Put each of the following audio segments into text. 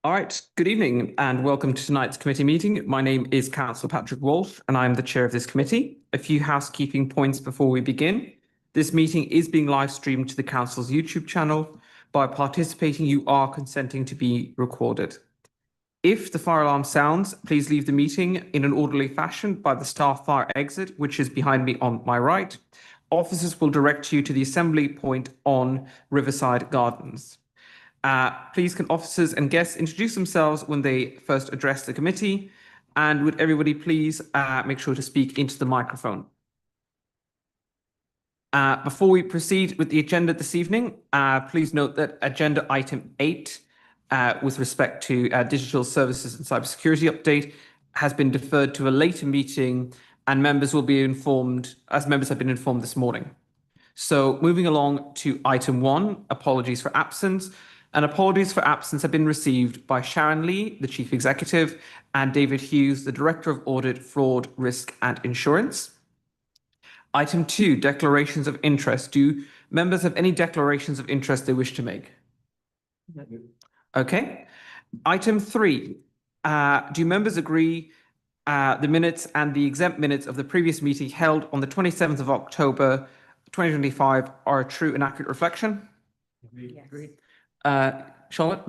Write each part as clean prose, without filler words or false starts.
All right, good evening and welcome to tonight's committee meeting. My name is Councillor Patrick Walsh and I'm the chair of this committee. A few housekeeping points before we begin. This meeting is being live streamed to the council's YouTube channel. By participating, you are consenting to be recorded. If the fire alarm sounds, please leave the meeting in an orderly fashion by the staff fire exit, which is behind me on my right. Officers will direct you to the assembly point on Riverside Gardens. Please can officers and guests introduce themselves when they first address the committee? And would everybody please make sure to speak into the microphone? Before we proceed with the agenda this evening, please note that agenda item 8 with respect to digital services and cybersecurity update has been deferred to a later meeting and members will be informed, as members have been informed this morning. So moving along to item 1, apologies for absence. And apologies for absence have been received by Sharon Lee, the Chief Executive, and David Hughes, the Director of Audit, Fraud, Risk and Insurance. Item 2, declarations of interest. Do members have any declarations of interest they wish to make? Okay. Item 3, do members agree the minutes and the exempt minutes of the previous meeting held on the 27th of October 2025 are a true and accurate reflection? Yes. Agreed. Charlotte?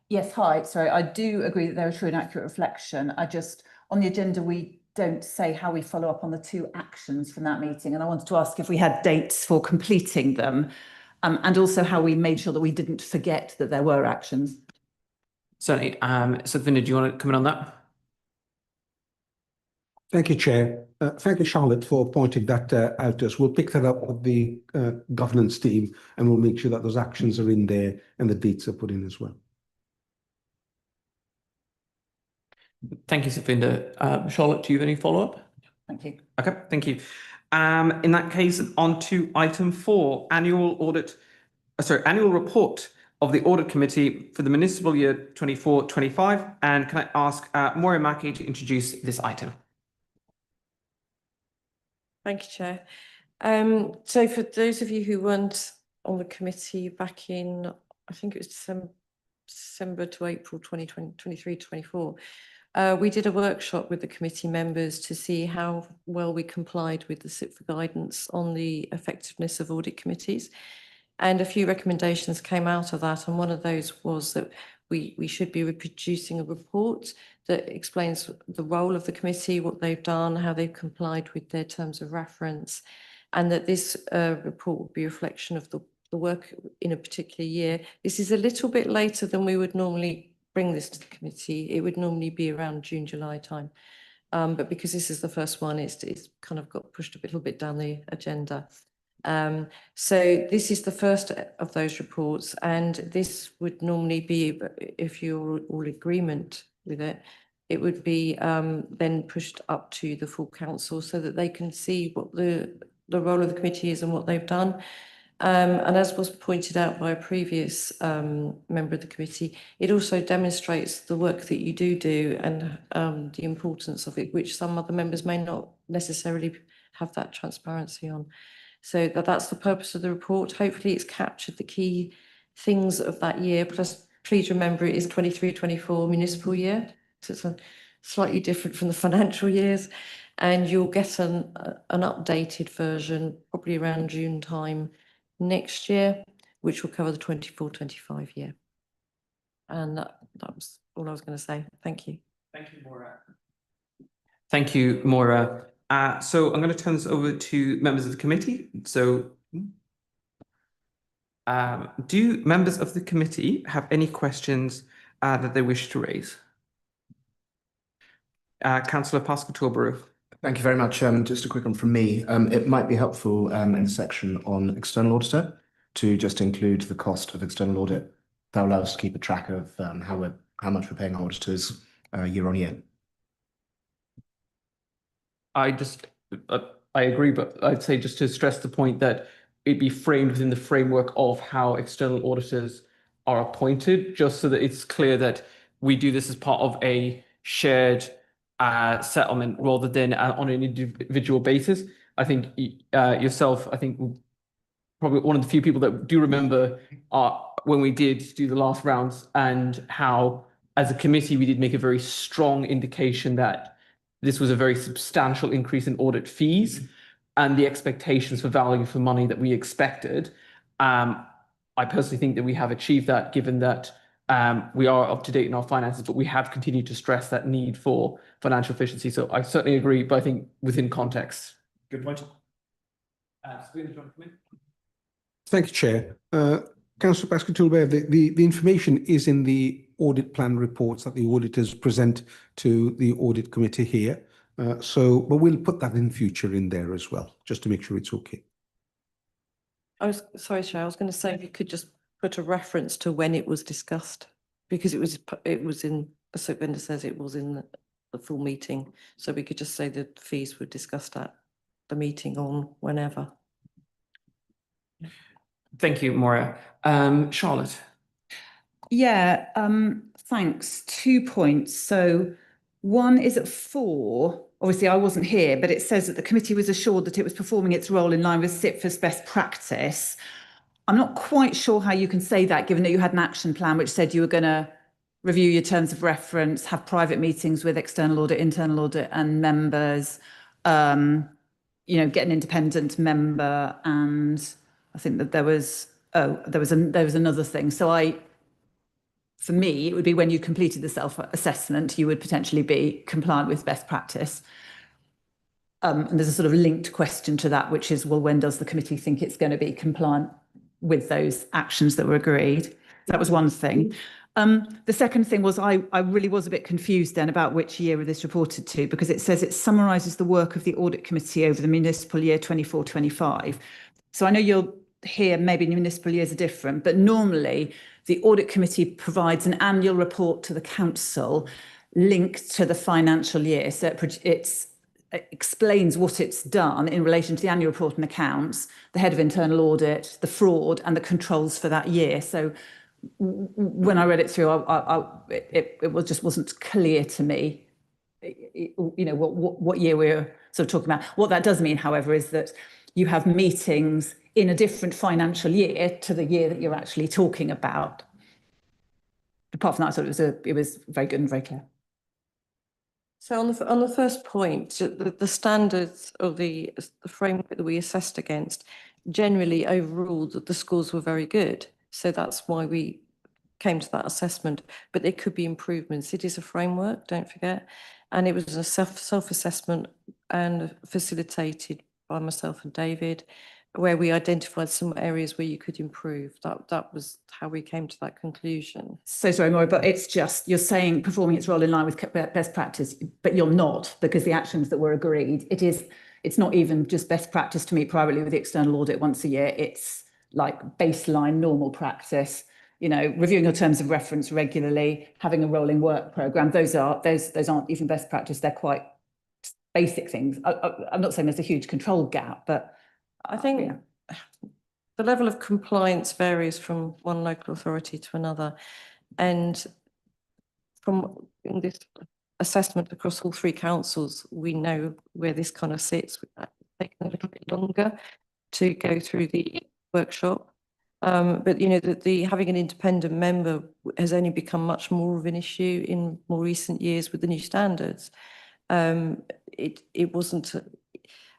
Yes, hi. Sorry, I do agree that they're a true and accurate reflection. On the agenda, we don't say how we follow up on the 2 actions from that meeting. And I wanted to ask if we had dates for completing them and also how we made sure that we didn't forget that there were actions. Certainly. So Vinod, do you want to comment on that? Thank you, Chair. Thank you, Charlotte, for pointing that out to us. We'll pick that up with the governance team and we'll make sure that those actions are in there and the dates are put in as well. Thank you, Safinda. Charlotte, do you have any follow-up? Thank you. Okay, thank you. In that case, on to item 4, annual report of the Audit Committee for the municipal year 24-25. And can I ask Moira Mackey to introduce this item? Thank you, Chair. So for those of you who weren't on the committee back in, I think it was December to April 2023-24, we did a workshop with the committee members to see how well we complied with the CIPFA guidance on the effectiveness of audit committees. And a few recommendations came out of that. And one of those was that we should be producing a report that explains the role of the committee, what they've done, how they've complied with their terms of reference, and that this report will be a reflection of the work in a particular year. This is a little bit later than we would normally bring this to the committee. It would normally be around June, July time. But because this is the first one, it's kind of got pushed a little bit down the agenda. So this is the first of those reports, and this would normally be, if you're all agreement with it, it would be then pushed up to the full council so that they can see what the role of the committee is and what they've done. And as was pointed out by a previous member of the committee, it also demonstrates the work that you do and the importance of it, which some other members may not necessarily have that transparency on. So that's the purpose of the report. Hopefully it's captured the key things of that year. Plus, please remember it is 23-24 municipal year. So it's slightly different from the financial years. And you'll get an updated version probably around June time next year, which will cover the 24-25 year. And that was all I was going to say. Thank you. Thank you, Maura. Thank you, Maura. So I'm going to turn this over to members of the committee. So do members of the committee have any questions that they wish to raise? Councillor Pascal Torboroo. Thank you very much. Just a quick one from me. It might be helpful in the section on external auditor to just include the cost of external audit. That will allow us to keep a track of how much we're paying auditors year on year. I agree, but I'd say just to stress the point that it be framed within the framework of how external auditors are appointed, just so that it's clear that we do this as part of a shared settlement rather than on an individual basis. I think yourself, I think probably one of the few people that do remember when we did do the last rounds and how as a committee, we did make a very strong indication that this was a very substantial increase in audit fees and the expectations for value for money that we expected. I personally think that we have achieved that, given that we are up to date in our finances, but we have continued to stress that need for financial efficiency. So I certainly agree, but I think within context. Good point. Thank you, Chair. Councillor Baskin-Toolbear, the information is in the audit plan reports that the auditors present to the audit committee here. But we'll put that in future in there as well, just to make sure it's okay. Sorry, Chair, I was going to say you could just put a reference to when it was discussed, because it was in, as Vinda says, it was in the full meeting. So we could just say that fees were discussed at the meeting on whenever. Thank you, Maura. Charlotte. Yeah, thanks. 2 points. So one is at 4. Obviously, I wasn't here, but it says that the committee was assured that it was performing its role in line with SIPF's best practice. I'm not quite sure how you can say that, given that you had an action plan which said you were going to review your terms of reference, have private meetings with external audit, internal audit and members, get an independent member, and I think that there was another thing. So for me, it would be when you completed the self-assessment, you would potentially be compliant with best practice. And there's a sort of linked question to that, which is, well, when does the committee think it's going to be compliant with those actions that were agreed? That was one thing. The second thing was I really was a bit confused then about which year this reported to, because it says it summarises the work of the audit committee over the municipal year 24-25. So I know you'll hear maybe municipal years are different, but normally the audit committee provides an annual report to the council linked to the financial year. So it explains what it's done in relation to the annual report and accounts, the head of internal audit, the fraud and the controls for that year. So when I read it through, it just wasn't clear to me, what year we're sort of talking about. What that does mean, however, is that you have meetings in a different financial year to the year that you're actually talking about. Apart from that, I thought it was very good and very clear. So on the first point, the standards of the framework that we assessed against generally overruled that the scores were very good. So that's why we came to that assessment, but there could be improvements. It is a framework, don't forget, and it was a self-assessment and facilitated by myself and David, where we identified some areas where you could improve. That was how we came to that conclusion. So sorry, Maura, but it's just, you're saying performing its role in line with best practice, but you're not, because the actions that were agreed, it's not even just best practice to meet privately with the external audit once a year. It's like baseline normal practice, reviewing your terms of reference regularly, having a rolling work programme. Those aren't even best practice. They're quite basic things. I'm not saying there's a huge control gap, but I think the level of compliance varies from one local authority to another. And from this assessment across all 3 councils, we know where this kind of sits. It's taken a little bit longer to go through the workshop. But having an independent member has only become much more of an issue in more recent years with the new standards. It wasn't.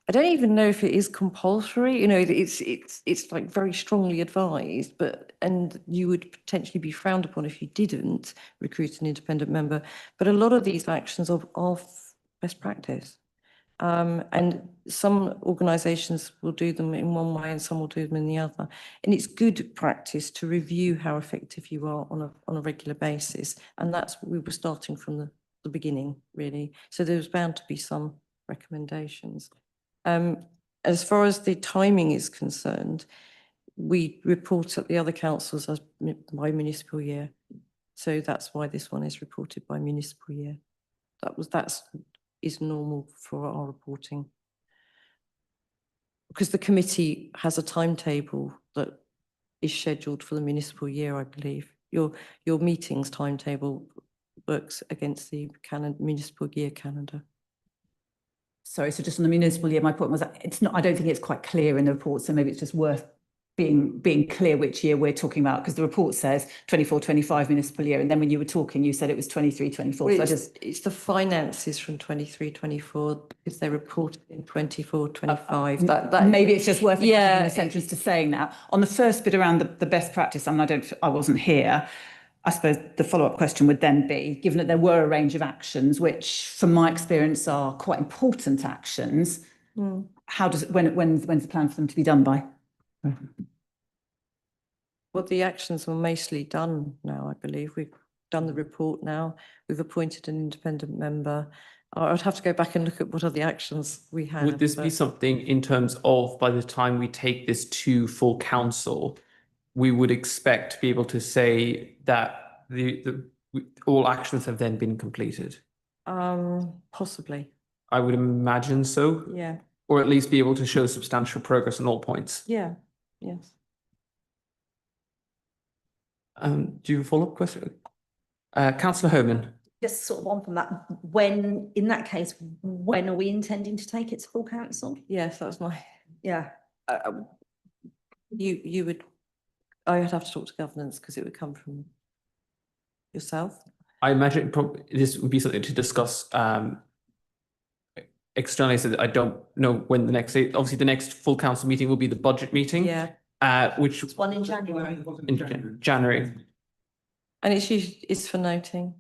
I don't even know if it is compulsory. It's like very strongly advised, and you would potentially be frowned upon if you didn't recruit an independent member. But a lot of these actions are best practice. And some organisations will do them in one way and some will do them in the other. And it's good practice to review how effective you are on a regular basis. And that's what we were starting from the beginning, really. So there was bound to be some recommendations. As far as the timing is concerned, we report at the other councils as by municipal year. So that's why this one is reported by municipal year. That is normal for our reporting. Because the committee has a timetable that is scheduled for the municipal year, I believe. Your meetings timetable works against the municipal year calendar. Sorry, so just on the municipal year, my point was that I don't think it's quite clear in the report, so maybe it's just worth being clear which year we're talking about, because the report says 24-25 municipal year, and then when you were talking, you said it was 23-24. Well, So I it's, just it's the finances from 23-24 because they reported in 24-25. That maybe it's just worth Yeah. adding a sentence to saying that. On the first bit around the best practice, I mean, I wasn't here. I suppose the follow-up question would then be, given that there were a range of actions, which from my experience are quite important actions, how does when's the plan for them to be done by? Well, the actions were mostly done now, I believe. We've done the report now. We've appointed an independent member. I'd have to go back and look at what are the actions we have. Would this be something in terms of by the time we take this to full council, we would expect to be able to say that all actions have then been completed? Possibly, I would imagine so, yeah. or at least be able to show substantial progress on all points. Yeah, yes. Do you have a follow-up question? Councillor Homan. Just sort of on from that, when, in that case, when are we intending to take it to full council? Yes, that's my, Yeah. you would, I would have to talk to governance because it would come from yourself. I imagine this would be something to discuss externally, so that I don't know when the next, obviously the next full council meeting will be the budget meeting. Yeah. Which It's one in January. in January. And it's usually, it's for noting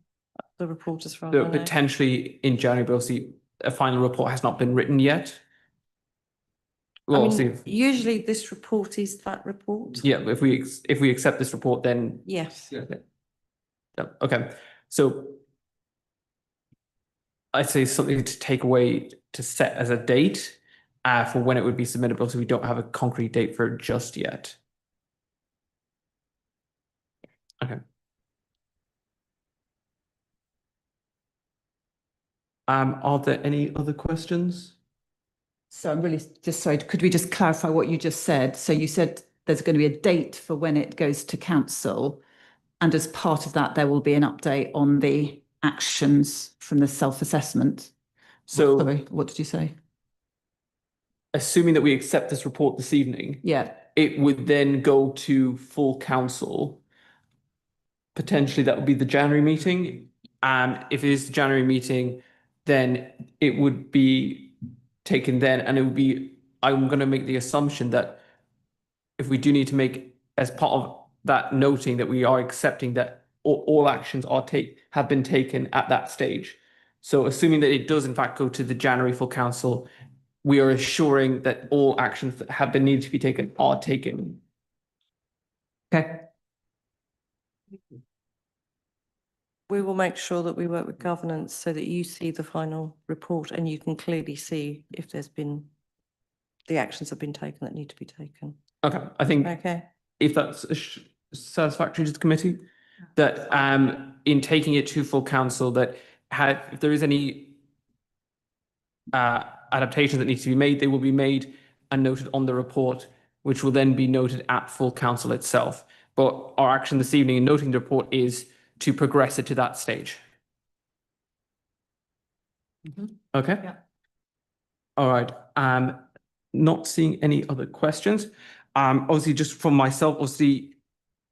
the reporters from. So potentially in January, but obviously a final report has not been written yet. Well, obviously, Usually this report is that report. yeah, if we accept this report, then Yes. yeah, okay. So I'd say something to take away to set as a date for when it would be submitted, so we don't have a concrete date for it just yet. Okay. Are there any other questions? So I'm really just sorry, could we just clarify what you just said? So you said there's going to be a date for when it goes to council, and as part of that, there will be an update on the actions from the self-assessment. So, Sorry, what did you say? assuming that we accept this report this evening, Yeah, it would then go to full council. Potentially that would be the January meeting. If it is the January meeting, then it would be taken then, and it would be, I'm going to make the assumption that if we do need to make as part of that noting that we are accepting that all actions have been taken at that stage. So assuming that it does in fact go to the January full council, we are assuring that all actions that have been needed to be taken are taken. okay. We will make sure that we work with governance so that you see the final report and you can clearly see if there's been, the actions have been taken that need to be taken. Okay, I think Okay. if that's satisfactory to the committee, that in taking it to full council, that if there is any adaptations that need to be made, they will be made and noted on the report, which will then be noted at full council itself. But our action this evening in noting the report is to progress it to that stage. Okay. Yeah. All right. Not seeing any other questions. Obviously, just from myself, obviously,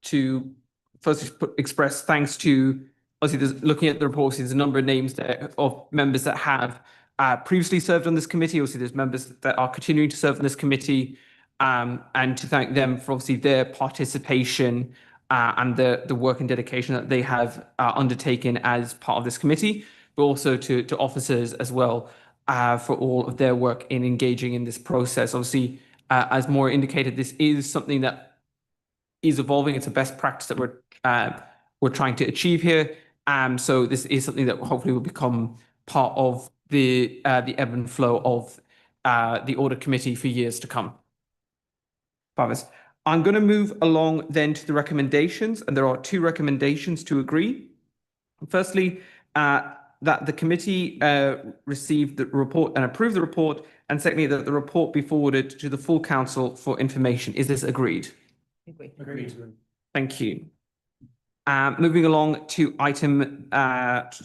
to first express thanks to, obviously, looking at the report, there's a number of names there of members that have previously served on this committee. Obviously, there's members that are continuing to serve on this committee, and to thank them for obviously their participation and the work and dedication that they have undertaken as part of this committee, but also to officers as well for all of their work in engaging in this process. Obviously, as Maura indicated, this is something that is evolving. It's a best practice that we're trying to achieve here. So this is something that hopefully will become part of the ebb and flow of the audit committee for years to come. Fabulous. I'm going to move along then to the recommendations, and there are two recommendations to agree. Firstly, that the committee receive the report and approve the report, and secondly, that the report be forwarded to the full council for information. Is this agreed? Agreed. Thank you. Moving along to item 5,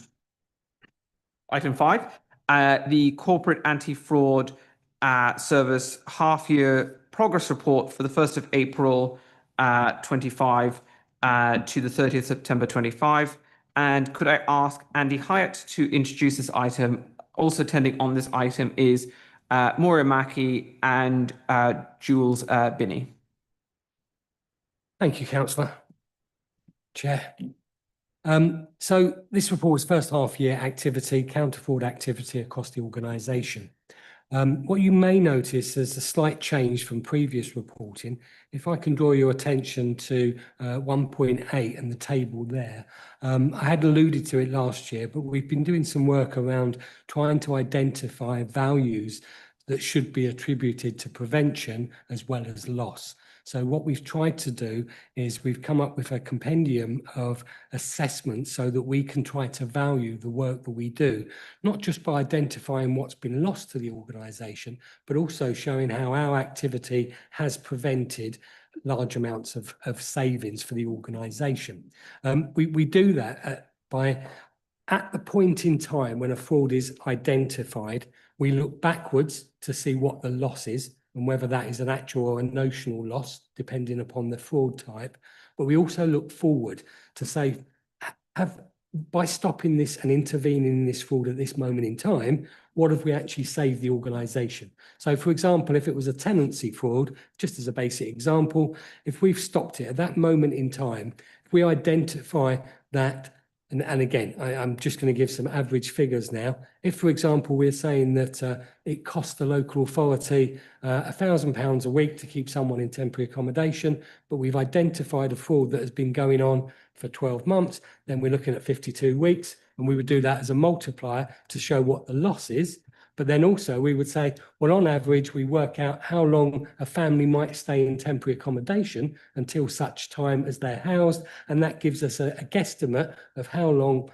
the corporate anti-fraud service half-year progress report for the 1st of April 25 to the 30th September 25. And could I ask Andy Hyatt to introduce this item? Also attending on this item is Maura Mackey and Jules Binney. Thank you, Councillor. Chair. So this report is first half year activity, counter-fraud activity across the organisation. What you may notice is a slight change from previous reporting. If I can draw your attention to 1.8 and the table there, I had alluded to it last year, but we've been doing some work around trying to identify values that should be attributed to prevention as well as loss. So what we've tried to do is we've come up with a compendium of assessments so that we can try to value the work that we do, not just by identifying what's been lost to the organisation, but also showing how our activity has prevented large amounts of savings for the organisation. We do that by, at the point in time when a fraud is identified, we look backwards to see what the loss is, and whether that is an actual or a notional loss, depending upon the fraud type. But we also look forward to say, by stopping this and intervening in this fraud at this moment in time, what have we actually saved the organisation? So, for example, if it was a tenancy fraud, just as a basic example, if we've stopped it at that moment in time, if we identify that, and again, I'm just going to give some average figures now. If, for example, we're saying that it costs the local authority £1,000 a week to keep someone in temporary accommodation, but we've identified a fraud that has been going on for 12 months, then we're looking at 52 weeks, and we would do that as a multiplier to show what the loss is. But then also we would say, well, on average, we work out how long a family might stay in temporary accommodation until such time as they're housed. And that gives us a guesstimate of how long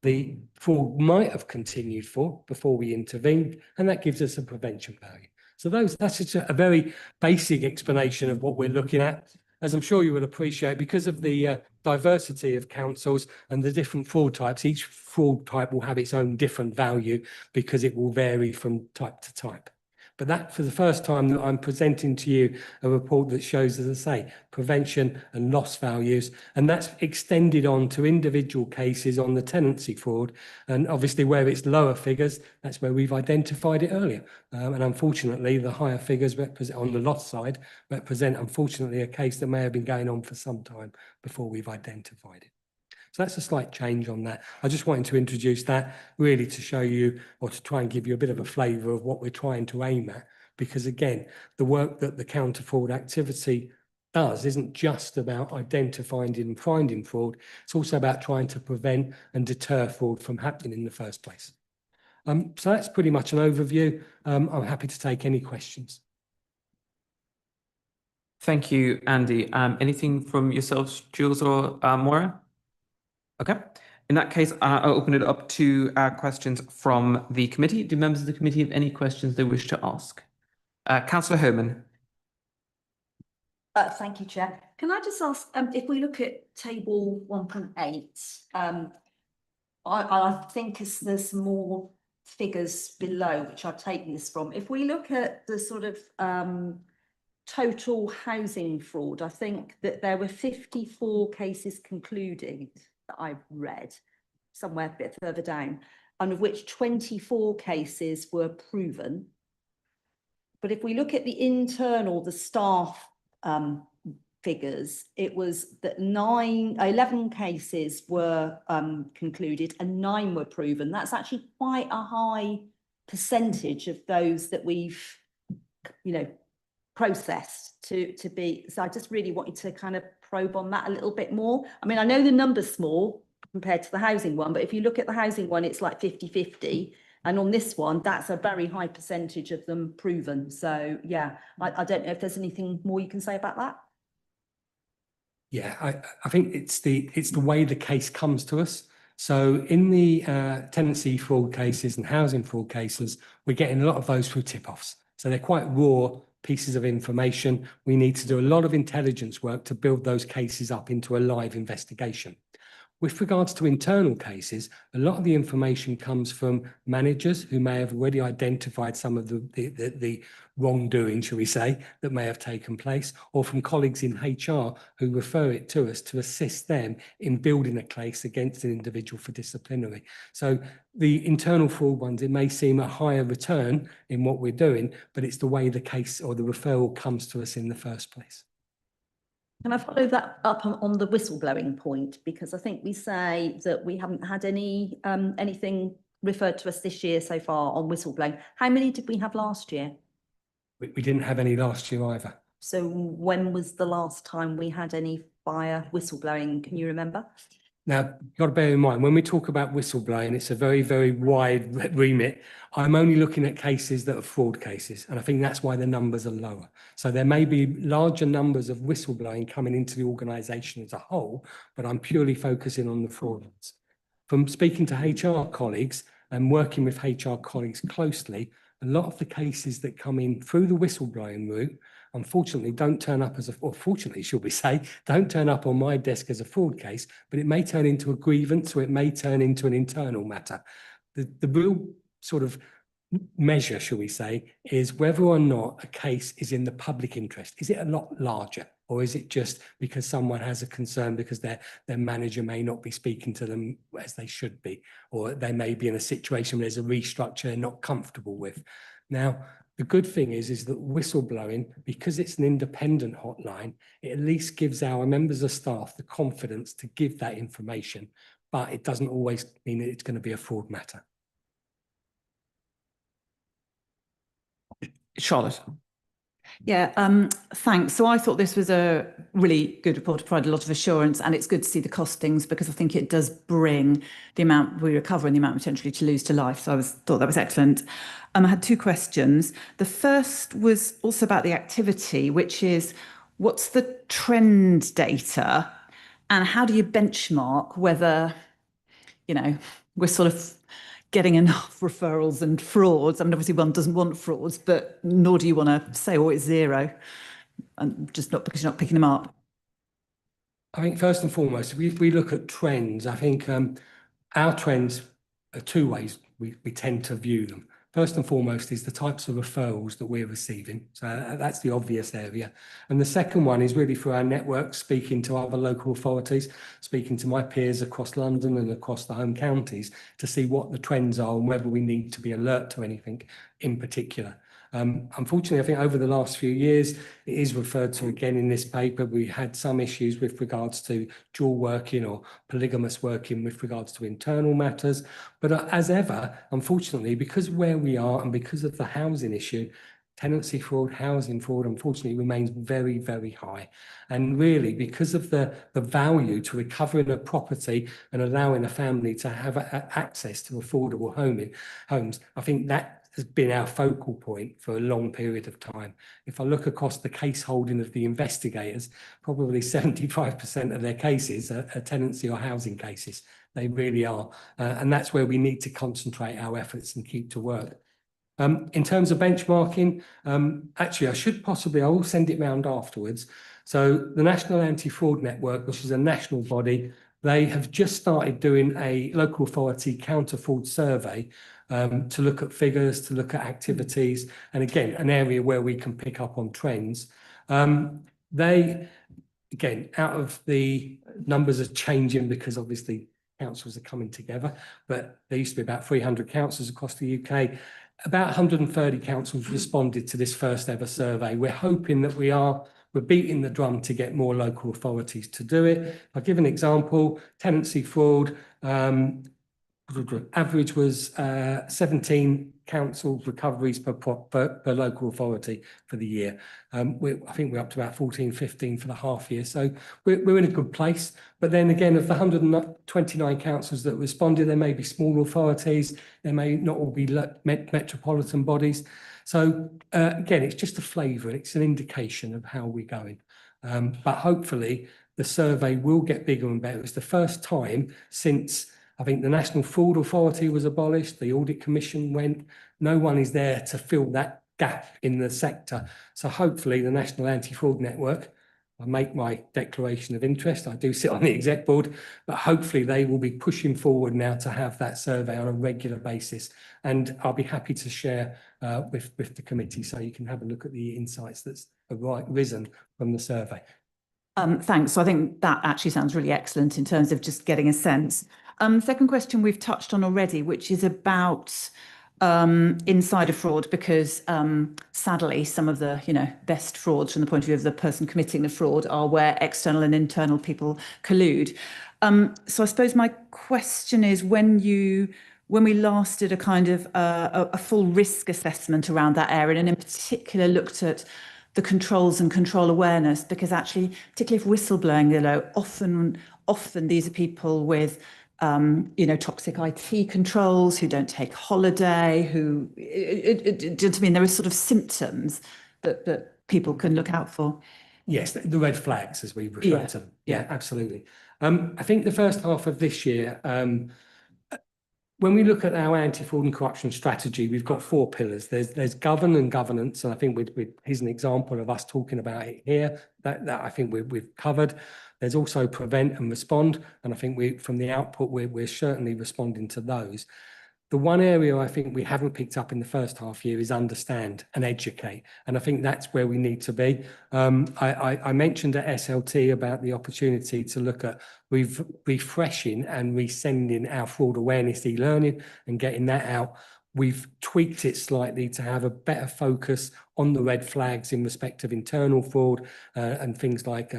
the fraud might have continued for before we intervened. And that gives us a prevention value. So that's just a very basic explanation of what we're looking at. As I'm sure you will appreciate, because of the diversity of councils and the different fraud types, each fraud type will have its own different value because it will vary from type to type. But that, for the first time, that I'm presenting to you a report that shows, as I say, prevention and loss values, and that's extended on to individual cases on the tenancy fraud. And obviously, where it's lower figures, that's where we've identified it earlier. And unfortunately, the higher figures represent, on the loss side, represent, unfortunately, a case that may have been going on for some time before we've identified it. So that's a slight change on that. I just wanted to introduce that really to show you, or to try and give you a bit of a flavour of what we're trying to aim at. Because again, the work that the counter fraud activity does isn't just about identifying and finding fraud. It's also about trying to prevent and deter fraud from happening in the first place. So that's pretty much an overview. I'm happy to take any questions. Thank you, Andy. Anything from yourselves, Jules or Maura? Okay. In that case, I'll open it up to questions from the committee. Do members of the committee have any questions they wish to ask? Councillor Homan. Thank you, Chair. Can I just ask, if we look at table 1.8, I think there's some more figures below, which I've taken this from. If we look at the sort of total housing fraud, I think that there were 54 cases concluding that I've read somewhere a bit further down, and of which 24 cases were proven. But if we look at the internal, the staff figures, it was that 11 cases were concluded and 9 were proven. That's actually quite a high percentage of those that we've, processed to be. So I just really wanted to kind of probe on that a little bit more. I mean, I know the number's small compared to the housing one, but if you look at the housing one, it's like 50-50. And on this one, that's a very high percentage of them proven. So yeah, I don't know if there's anything more you can say about that. Yeah, I think it's the way the case comes to us. So in the tenancy fraud cases and housing fraud cases, we're getting a lot of those through tip-offs. So they're quite raw pieces of information. We need to do a lot of intelligence work to build those cases up into a live investigation. With regards to internal cases, a lot of the information comes from managers who may have already identified some of the wrongdoing, shall we say, that may have taken place, or from colleagues in HR who refer it to us to assist them in building a case against an individual for disciplinary. So the internal fraud ones, it may seem a higher return in what we're doing, but it's the way the case or the referral comes to us in the first place. Can I follow that up on the whistleblowing point? Because I think we say that we haven't had any anything referred to us this year so far on whistleblowing. How many did we have last year? We didn't have any last year either. So when was the last time we had any fire whistleblowing? Can you remember? Now, you've got to bear in mind, when we talk about whistleblowing, it's a very, very wide remit. I'm only looking at cases that are fraud cases, and I think that's why the numbers are lower. So there may be larger numbers of whistleblowing coming into the organisation as a whole, but I'm purely focusing on the fraud ones. From speaking to HR colleagues and working with HR colleagues closely, a lot of the cases that come in through the whistleblowing route, unfortunately, don't turn up as or fortunately, should we say, don't turn up on my desk as a fraud case, but it may turn into a grievance or it may turn into an internal matter. The real sort of measure, shall we say, is whether or not a case is in the public interest. Is it a lot larger, or is it just because someone has a concern because their manager may not be speaking to them as they should be, or they may be in a situation where there's a restructure they're not comfortable with. Now, the good thing is that whistleblowing, because it's an independent hotline, it at least gives our members of staff the confidence to give that information, but it doesn't always mean that it's going to be a fraud matter. Charlotte. Yeah, thanks. So I thought this was a really good report to provide a lot of assurance, and it's good to see the costings because I think it does bring the amount we recover and the amount potentially to lose to life. So thought that was excellent. I had two questions. The first was also about the activity, which is what's the trend data and how do you benchmark whether, we're sort of getting enough referrals and frauds? I mean, obviously one doesn't want frauds, but nor do you want to say, oh, it's zero, and just not because you're not picking them up. I think first and foremost, if we look at trends, I think our trends are two ways we tend to view them. First and foremost is the types of referrals that we're receiving. So that's the obvious area. And the second one is really through our network, speaking to other local authorities, speaking to my peers across London and across the home counties to see what the trends are and whether we need to be alert to anything in particular. Unfortunately, I think over the last few years, it is referred to again in this paper. We had some issues with regards to dual working or polygamous working with regards to internal matters. But as ever, unfortunately, because of where we are and because of the housing issue, tenancy fraud, housing fraud, unfortunately, remains very, very high. And really, because of the value to recovering a property and allowing a family to have access to affordable homes, I think that has been our focal point for a long period of time. If I look across the case holding of the investigators, probably 75% of their cases are tenancy or housing cases. They really are. And that's where we need to concentrate our efforts and keep to work. In terms of benchmarking, actually, I will send it round afterwards. So the National Anti-Fraud Network, which is a national body, they have just started doing a local authority counter-fraud survey to look at figures, to look at activities, and again, an area where we can pick up on trends. They, again, out of the numbers are changing because obviously councils are coming together, but there used to be about 300 councils across the UK. About 130 councils responded to this first ever survey. We're hoping that we're beating the drum to get more local authorities to do it. I'll give an example. Tenancy fraud, average was 17 council recoveries per local authority for the year. I think we're up to about 14, 15 for the half year. So we're in a good place. But then again, of the 129 councils that responded, there may be small authorities. There may not all be metropolitan bodies. So again, it's just a flavour. It's an indication of how we're going. But hopefully the survey will get bigger and better. It's the first time since I think the National Fraud Authority was abolished, the Audit Commission went. No one is there to fill that gap in the sector. So hopefully the National Anti-Fraud Network I make my declaration of interest. I do sit on the exec board, but hopefully they will be pushing forward now to have that survey on a regular basis. And I'll be happy to share with the committee so you can have a look at the insights that's risen from the survey. Thanks. So I think that actually sounds really excellent in terms of just getting a sense. Second question we've touched on already, which is about insider fraud, because sadly some of the best frauds from the point of view of the person committing the fraud are where external and internal people collude. So I suppose my question is, when we last did a kind of a full risk assessment around that area, and in particular looked at the controls and control awareness, because actually, particularly if whistleblowing, often these are people with toxic IT controls, who don't take holiday, who, do you know what I mean? There are sort of symptoms that people can look out for. Yes, the red flags, as we refer to them. Yeah, absolutely. I think the first half of this year, when we look at our anti-fraud and corruption strategy, we've got 4 pillars. There's govern and governance, and I think here's an example of us talking about it here. That I think we've covered. There's also prevent and respond, and I think from the output we're certainly responding to those. The one area I think we haven't picked up in the first half year is understand and educate. And I think that's where we need to be. I mentioned at SLT about the opportunity to look at refreshing and resending our fraud awareness e-learning and getting that out. We've tweaked it slightly to have a better focus on the red flags in respect of internal fraud and things like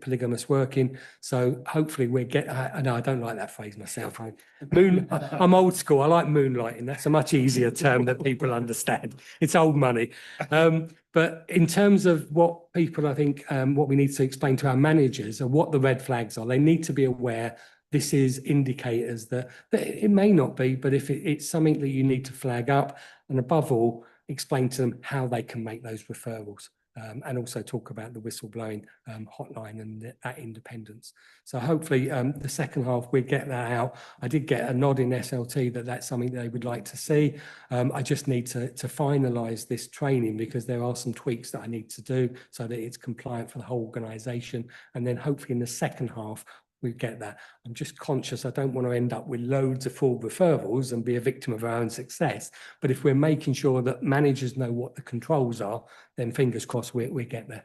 polygamous working. So hopefully we'll get, no, I don't like that phrase myself. I'm old school. I like moonlighting. That's a much easier term that people understand. It's old money. But in terms of what people, I think, what we need to explain to our managers are what the red flags are. They need to be aware. This is indicators that it may not be, but if it's something that you need to flag up, and above all, explain to them how they can make those referrals, and also talk about the whistleblowing hotline and that independence. So hopefully the second half we'll get that out. I did get a nod in SLT that that's something they would like to see. I just need to finalise this training, because there are some tweaks that I need to do so that it's compliant for the whole organisation. And then hopefully in the second half, we get that. I'm just conscious I don't want to end up with loads of fraud referrals and be a victim of our own success. But if we're making sure that managers know what the controls are, then fingers crossed we get there.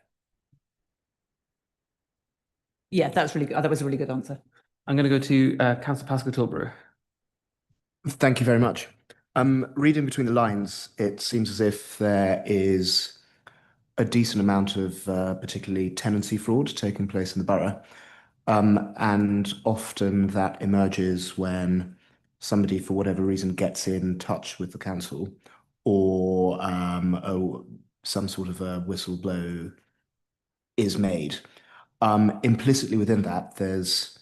Yeah, that's really good. That was a really good answer. I'm going to go to Councillor Pascal Tilborough. Thank you very much. Reading between the lines, it seems as if there is a decent amount of particularly tenancy fraud taking place in the borough. And often that emerges when somebody, for whatever reason, gets in touch with the council, or some sort of a whistleblow is made. Implicitly within that, there's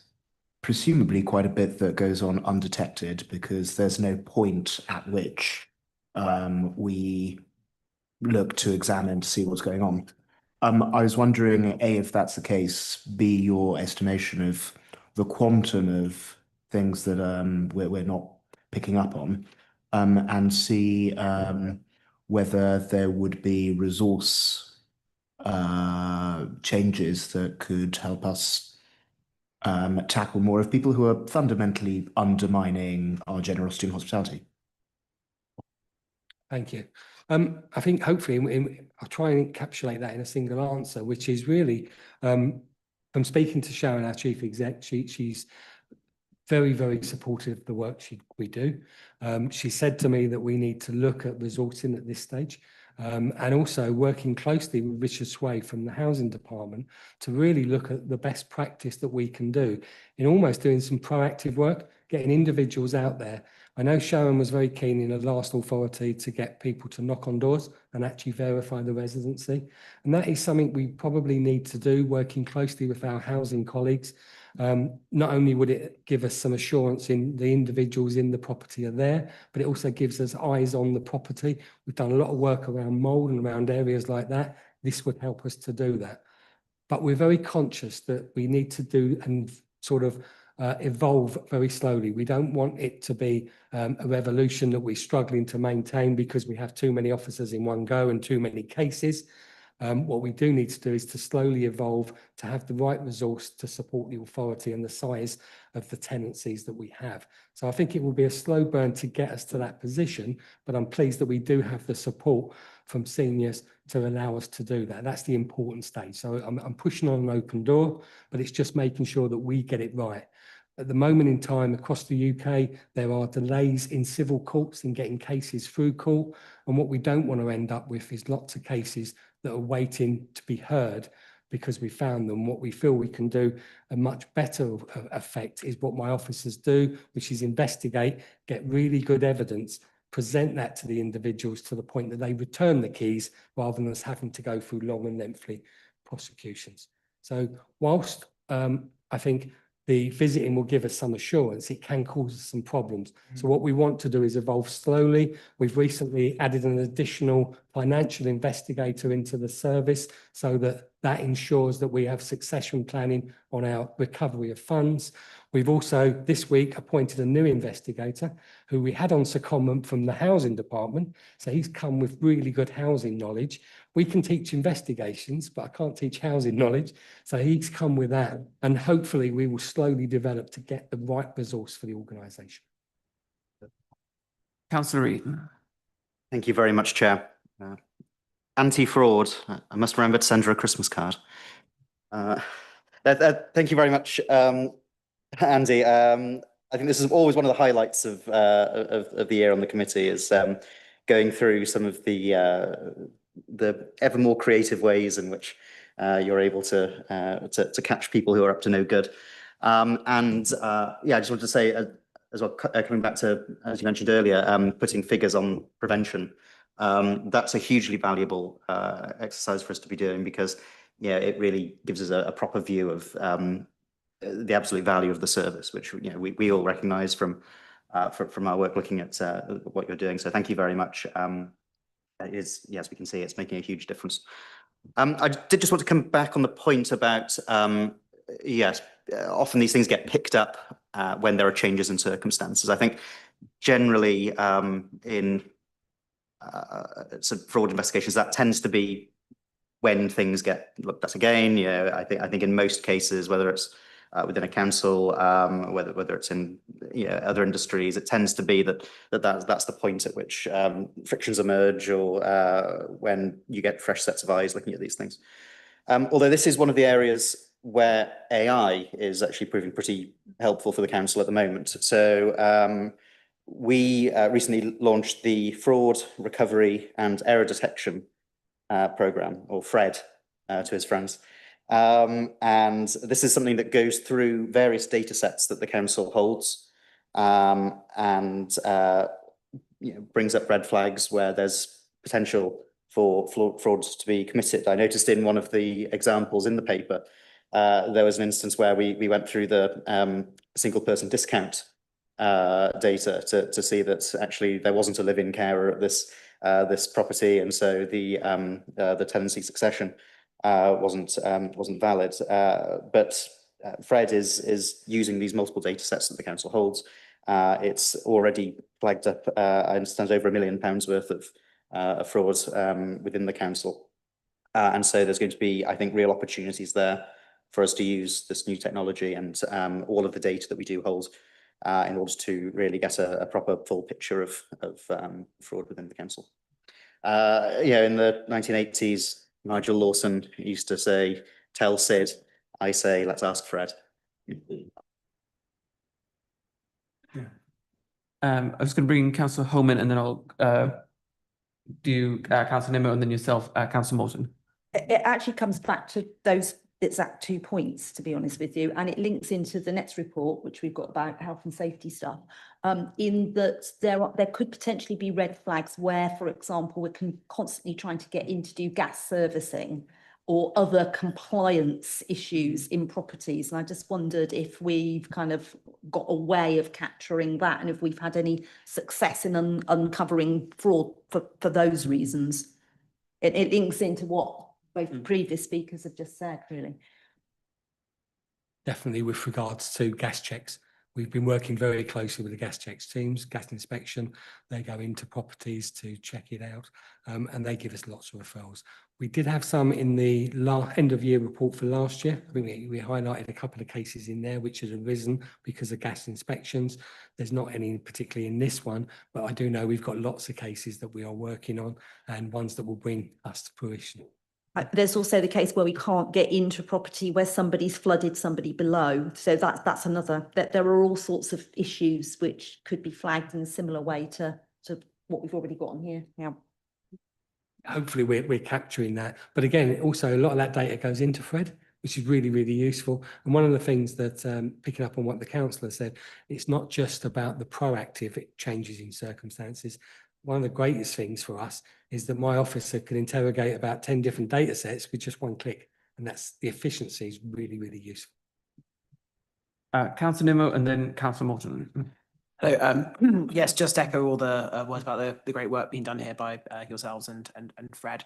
presumably quite a bit that goes on undetected, because there's no point at which we look to examine to see what's going on. I was wondering, A, if that's the case, B, your estimation of the quantum of things that we're not picking up on, and C, whether there would be resource changes that could help us tackle more of people who are fundamentally undermining our generosity and hospitality. Thank you. I think hopefully I'll try and encapsulate that in a single answer, which is really from speaking to Sharon, our chief exec. She's very, very supportive of the work we do. She said to me that we need to look at resourcing at this stage, and also working closely with Richard Sway from the housing department to really look at the best practice that we can do in almost doing some proactive work, getting individuals out there. I know Sharon was very keen in the last authority to get people to knock on doors and actually verify the residency. And that is something we probably need to do, working closely with our housing colleagues. Not only would it give us some assurance in the individuals in the property are there, but it also gives us eyes on the property. We've done a lot of work around mould and around areas like that. This would help us to do that. But we're very conscious that we need to do and sort of evolve very slowly. We don't want it to be a revolution that we're struggling to maintain because we have too many officers in one go and too many cases. What we do need to do is to slowly evolve to have the right resource to support the authority and the size of the tenancies that we have. So I think it will be a slow burn to get us to that position, but I'm pleased that we do have the support from seniors to allow us to do that. That's the important stage. So I'm pushing on an open door, but it's just making sure that we get it right. At the moment in time, across the UK, there are delays in civil courts in getting cases through court. And what we don't want to end up with is lots of cases that are waiting to be heard because we found them. What we feel we can do a much better effect is what my officers do, which is investigate, get really good evidence, present that to the individuals to the point that they return the keys rather than us having to go through long and lengthy prosecutions. So whilst I think the visiting will give us some assurance, it can cause us some problems. So what we want to do is evolve slowly. We've recently added an additional financial investigator into the service so that that ensures that we have succession planning on our recovery of funds. We've also this week appointed a new investigator who we had on secondment from the housing department. So he's come with really good housing knowledge. We can teach investigations, but I can't teach housing knowledge. So he's come with that. And hopefully we will slowly develop to get the right resource for the organisation. Councillor Reid. Thank you very much, Chair. Anti-fraud, I must remember to send her a Christmas card. Thank you very much, Andy. I think this is always one of the highlights of the year on the committee is going through some of the ever more creative ways in which you're able to catch people who are up to no good. Yeah, I just wanted to say as well, coming back to, as you mentioned earlier, putting figures on prevention. That's a hugely valuable exercise for us to be doing because, yeah, it really gives us a proper view of the absolute value of the service, which we all recognise from our work looking at what you're doing. So thank you very much. Yes, we can see it's making a huge difference. I did just want to come back on the point about yes, often these things get picked up when there are changes in circumstances. I think generally in sort of fraud investigations, that tends to be when things get looked at again. I think in most cases, whether it's within a council, whether it's in other industries, it tends to be that's the point at which frictions emerge, or when you get fresh sets of eyes looking at these things. Although this is one of the areas where AI is actually proving pretty helpful for the council at the moment. So we recently launched the Fraud, Recovery and Error Detection programme, or FRED to his friends. And this is something that goes through various data sets that the council holds and brings up red flags where there's potential for frauds to be committed. I noticed in one of the examples in the paper, there was an instance where we went through the single person discount data to see that actually there wasn't a live-in carer at this property, and so the tenancy succession wasn't valid. But Fred is using these multiple data sets that the council holds. It's already flagged up, I understand, over £1 million worth of fraud within the council. And so there's going to be, I think, real opportunities there for us to use this new technology and all of the data that we do hold in order to really get a proper full picture of fraud within the council. In the 1980s, Nigel Lawson used to say, "Tell Sid, I say, let's ask Fred." I was going to bring Councillor Holman and then I'll do Councillor Nimmo and then yourself, Councillor Morton. It actually comes back to those exact 2 points, to be honest with you, and it links into the next report, which we've got about health and safety stuff, in that there could potentially be red flags where, for example, we're constantly trying to get in to do gas servicing or other compliance issues in properties. And I just wondered if we've kind of got a way of capturing that and if we've had any success in uncovering fraud for those reasons. It links into what both previous speakers have just said, really. Definitely with regards to gas checks, We've been working very closely with the gas checks teams, gas inspection. They go into properties to check it out, and they give us lots of referrals. We did have some in the end of year report for last year. I think we highlighted a couple of cases in there which has arisen because of gas inspections. There's not any particularly in this one, but I do know we've got lots of cases that we are working on and ones that will bring us to fruition. There's also the case where we can't get into property where somebody's flooded somebody below. So that's another, that there are all sorts of issues which could be flagged in a similar way to what we've already got on here. Yeah. Hopefully we're capturing that. But again, also a lot of that data goes into Fred, which is really, really useful. And one of the things that, picking up on what the councillor said, it's not just about the proactive changes in circumstances. One of the greatest things for us is that my officer can interrogate about 10 different data sets with just one click. And that's the efficiency is really, really useful. Councillor Nimmo and then Councillor Morton. So, yes, just echo all the words about the great work being done here by yourselves and Fred.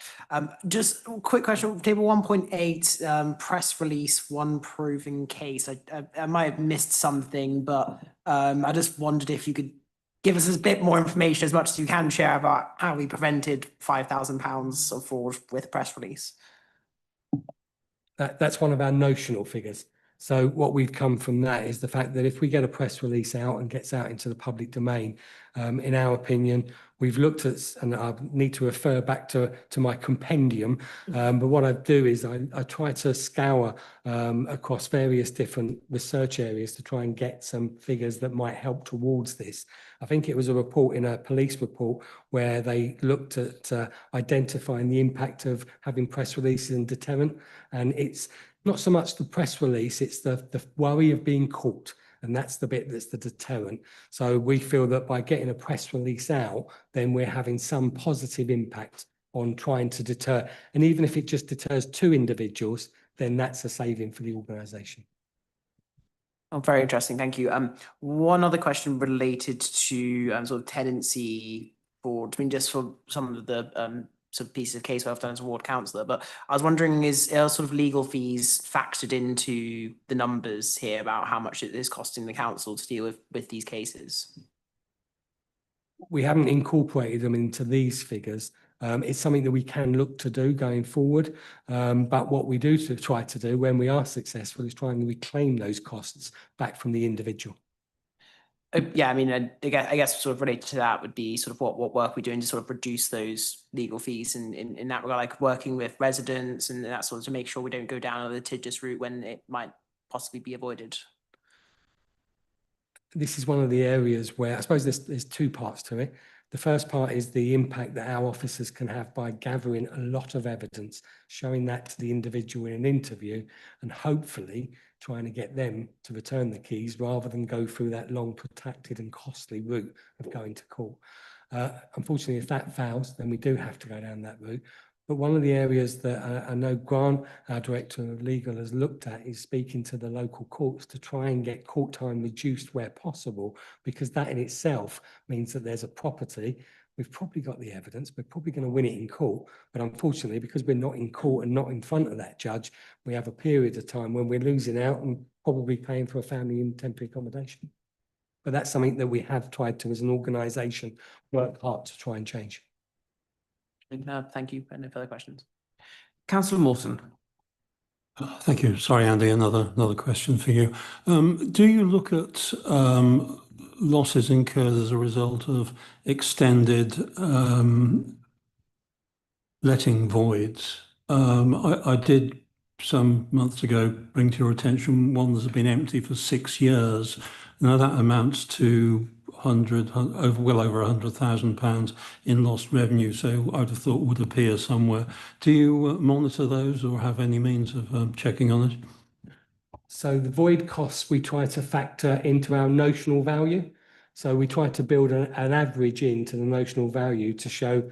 Just a quick question, table 1.8, press release, one proven case. I might have missed something, but I just wondered if you could give us a bit more information, as much as you can share, about how we prevented £5,000 of fraud with a press release. That's one of our notional figures. So what we've come from that is the fact that if we get a press release out and gets out into the public domain, in our opinion, we've looked at, and I need to refer back to my compendium, but what I do is I try to scour across various different research areas to try and get some figures that might help towards this. I think it was a report in a police report where they looked at identifying the impact of having press releases and deterrent, and it's not so much the press release, it's the worry of being caught. And that's the bit that's the deterrent. So we feel that by getting a press release out, then we're having some positive impact on trying to deter. And even if it just deters 2 individuals, then that's a saving for the organisation. Oh, very interesting. Thank you. One other question related to sort of tenancy fraud. I mean, just for some of the sort of pieces of case I've done as a ward councillor, but I was wondering, are sort of legal fees factored into the numbers here about how much it is costing the council to deal with these cases? We haven't incorporated them into these figures. It's something that we can look to do going forward. But what we do to try to do when we are successful is try and reclaim those costs back from the individual. Yeah, I mean, I guess sort of related to that would be sort of what work we're doing to sort of reduce those legal fees in that regard, like working with residents and that sort of, to make sure we don't go down a litigious route when it might possibly be avoided. This is one of the areas where I suppose there's 2 parts to it. The first part is the impact that our officers can have by gathering a lot of evidence, showing that to the individual in an interview, and hopefully trying to get them to return the keys rather than go through that long, protracted and costly route of going to court. Unfortunately, if that fails, then we do have to go down that route. But one of the areas that I know Grant, our Director of Legal, has looked at is speaking to the local courts to try and get court time reduced where possible, because that in itself means that there's a property. We've probably got the evidence, we're probably going to win it in court, but unfortunately, because we're not in court and not in front of that judge, we have a period of time when we're losing out and probably paying for a family in temporary accommodation. But that's something that we have tried to, as an organisation, work hard to try and change. Thank you. No further questions. Councillor Morton. Thank you. Sorry, Andy, another question for you. Do you look at losses incurred as a result of extended letting voids? I did some months ago bring to your attention one that's been empty for 6 years. Now that amounts to well over £100,000 in lost revenue, so I'd have thought would appear somewhere. Do you monitor those or have any means of checking on it? So the void costs we try to factor into our notional value. So we try to build an average into the notional value to show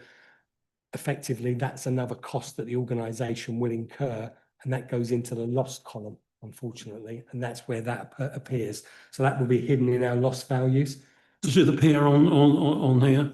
effectively that's another cost that the organisation will incur, and that goes into the loss column, unfortunately, and that's where that appears. So that will be hidden in our loss values. Does it appear on here?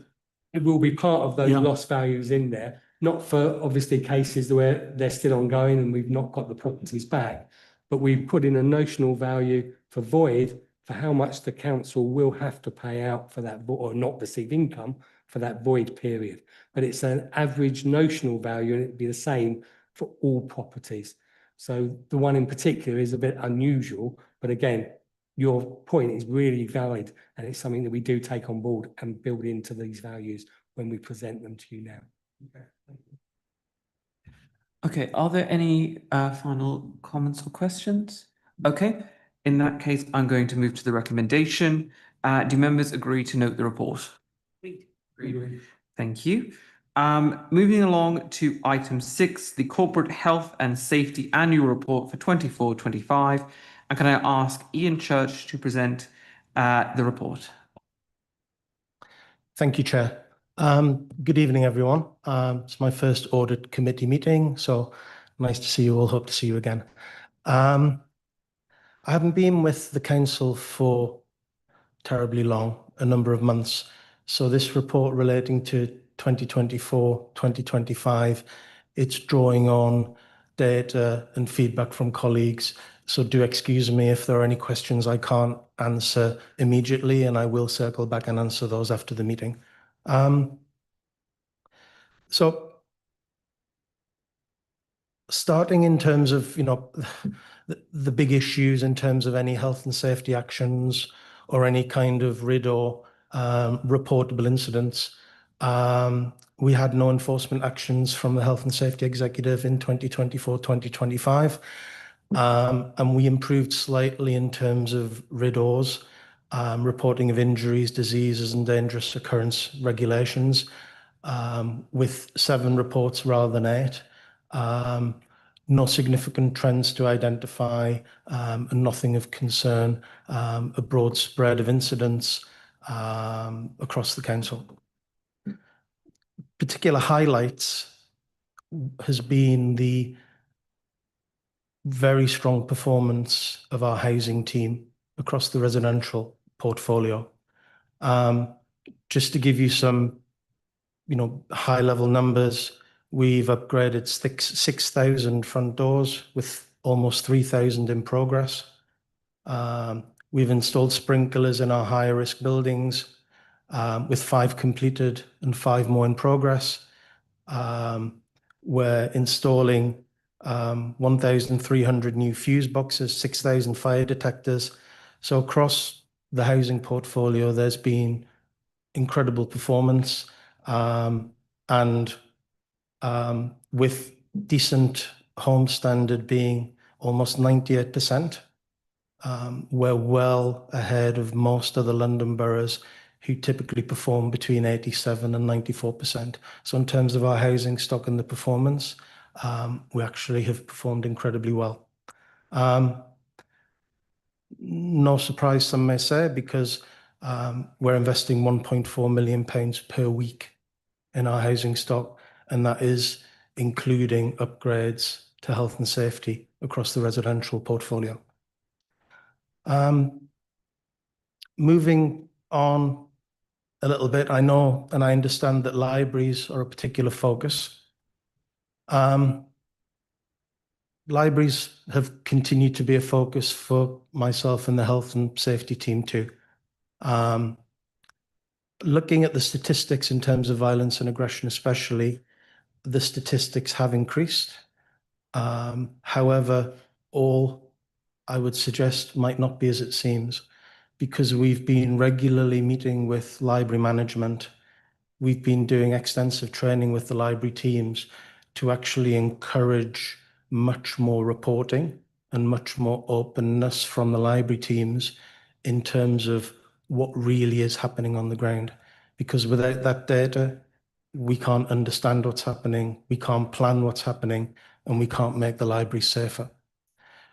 It will be part of those loss values in there, not for obviously cases where they're still ongoing and we've not got the properties back, but we put in a notional value for void for how much the council will have to pay out for that, or not receive income for that void period. But it's an average notional value, and it'd be the same for all properties. So the one in particular is a bit unusual, but again, your point is really valid, and it's something that we do take on board and build into these values when we present them to you now. Okay, thank you. Okay, are there any final comments or questions? Okay, in that case, I'm going to move to the recommendation. Do members agree to note the report? Agreed. Thank you. Moving along to item 6, the Corporate Health and Safety Annual Report for 24-25. And can I ask Ian Church to present the report? Thank you, Chair. Good evening, everyone. It's my first audit committee meeting, so nice to see you all. Hope to see you again. I haven't been with the council for terribly long, a number of months. So this report relating to 2024-2025, it's drawing on data and feedback from colleagues. So do excuse me if there are any questions I can't answer immediately, and I will circle back and answer those after the meeting. So starting in terms of, the big issues in terms of any health and safety actions or any kind of RID or reportable incidents, we had no enforcement actions from the health and safety executive in 2024-2025. And we improved slightly in terms of RIDORs, reporting of injuries, diseases, and dangerous occurrence regulations, with 7 reports rather than 8. No significant trends to identify, and nothing of concern, a broad spread of incidents across the council. Particular highlights has been the very strong performance of our housing team across the residential portfolio. Just to give you some, high level numbers, we've upgraded 6,000 front doors with almost 3,000 in progress. We've installed sprinklers in our higher risk buildings, with 5 completed and 5 more in progress. We're installing 1,300 new fuse boxes, 6,000 fire detectors. So across the housing portfolio, there's been incredible performance, and with decent home standard being almost 98%, we're well ahead of most other London boroughs who typically perform between 87 and 94%. So in terms of our housing stock and the performance, we actually have performed incredibly well. No surprise, some may say, because we're investing £1.4 million per week in our housing stock, and that is including upgrades to health and safety across the residential portfolio. Moving on a little bit, I know and I understand that libraries are a particular focus. Libraries have continued to be a focus for myself and the health and safety team too. Looking at the statistics in terms of violence and aggression especially, the statistics have increased. However, all I would suggest might not be as it seems, because we've been regularly meeting with library management. We've been doing extensive training with the library teams to actually encourage much more reporting and much more openness from the library teams in terms of what really is happening on the ground. Because without that data, we can't understand what's happening, we can't plan what's happening, and we can't make the library safer.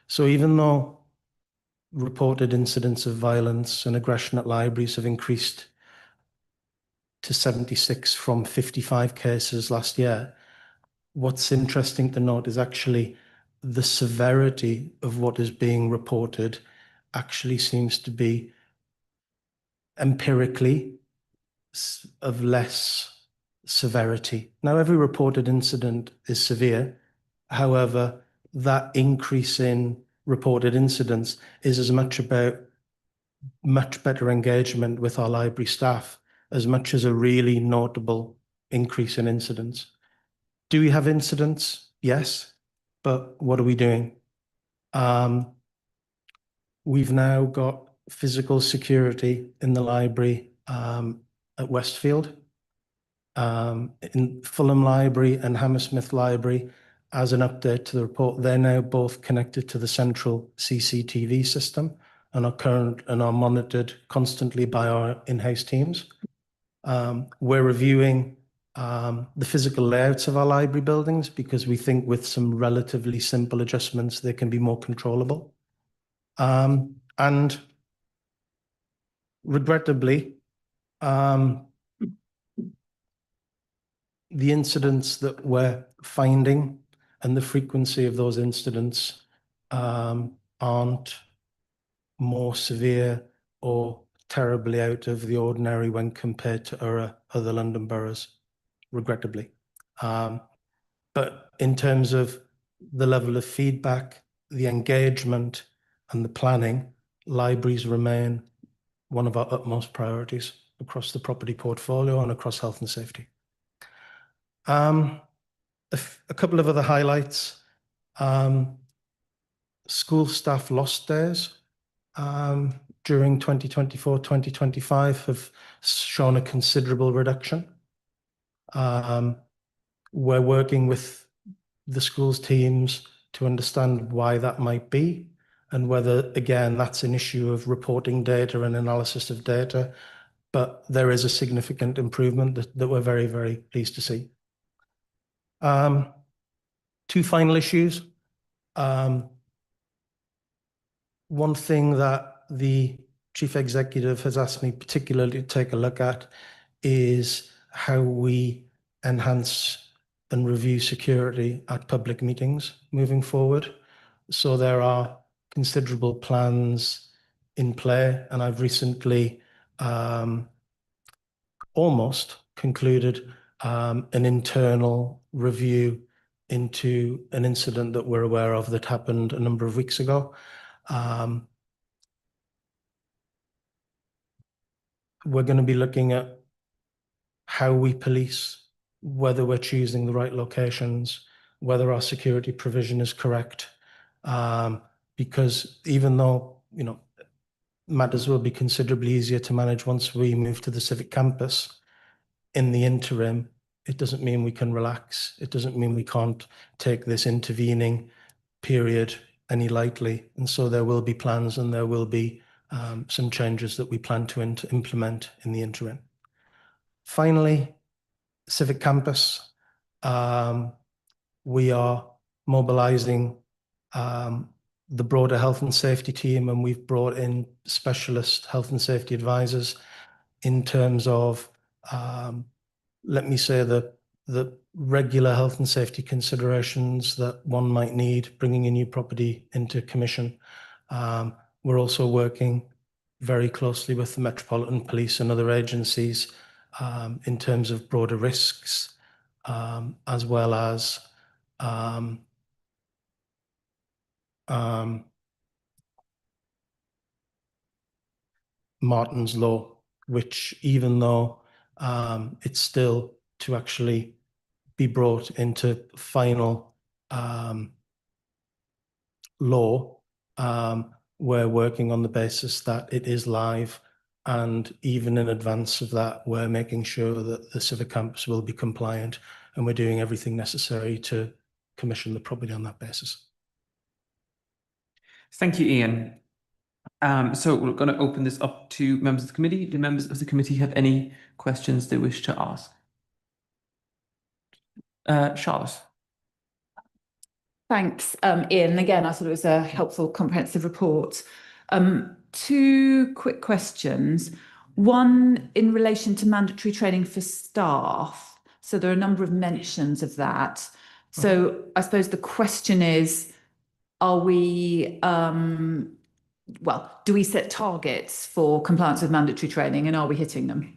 So even though reported incidents of violence and aggression at libraries have increased to 76 from 55 cases last year, what's interesting to note is actually the severity of what is being reported actually seems to be empirically of less severity. Now, every reported incident is severe. However, that increase in reported incidents is as much about much better engagement with our library staff, as much as a really notable increase in incidents. Do we have incidents? Yes, but what are we doing? We've now got physical security in the library at Westfield, in Fulham Library and Hammersmith Library. As an update to the report, they're now both connected to the central CCTV system and are monitored constantly by our in-house teams. We're reviewing the physical layouts of our library buildings because we think with some relatively simple adjustments, they can be more controllable. And regrettably, the incidents that we're finding and the frequency of those incidents aren't more severe or terribly out of the ordinary when compared to other London boroughs, regrettably. But in terms of the level of feedback, the engagement and the planning, libraries remain one of our utmost priorities across the property portfolio and across health and safety. A couple of other highlights. School staff lost days during 2024-2025 have shown a considerable reduction. We're working with the schools teams to understand why that might be and whether, again, that's an issue of reporting data and analysis of data. But there is a significant improvement that we're very, very pleased to see. Two final issues. One thing that the Chief Executive has asked me particularly to take a look at is how we enhance and review security at public meetings moving forward. So there are considerable plans in play, and I've recently almost concluded an internal review into an incident that we're aware of that happened a number of weeks ago. We're going to be looking at how we police, whether we're choosing the right locations, whether our security provision is correct. Because even though, you know, matters will be considerably easier to manage once we move to the civic campus, in the interim, it doesn't mean we can relax. It doesn't mean we can't take this intervening period any lightly. And so there will be plans and there will be some changes that we plan to implement in the interim. Finally, civic campus. We are mobilizing the broader health and safety team, and we've brought in specialist health and safety advisors in terms of, let me say, the regular health and safety considerations that one might need bringing a new property into commission. We're also working very closely with the Metropolitan Police and other agencies in terms of broader risks, as well as Martin's Law, which, even though it's still to actually be brought into final law, we're working on the basis that it is live, and even in advance of that, we're making sure that the civic campus will be compliant, and we're doing everything necessary to commission the property on that basis. Thank you, Ian. So we're going to open this up to members of the committee. Do members of the committee have any questions they wish to ask? Charlotte. Thanks, Ian. Again, I thought it was a helpful, comprehensive report. Two quick questions. One in relation to mandatory training for staff. So there are a number of mentions of that. So I suppose the question is, are we, well, do we set targets for compliance with mandatory training, and are we hitting them?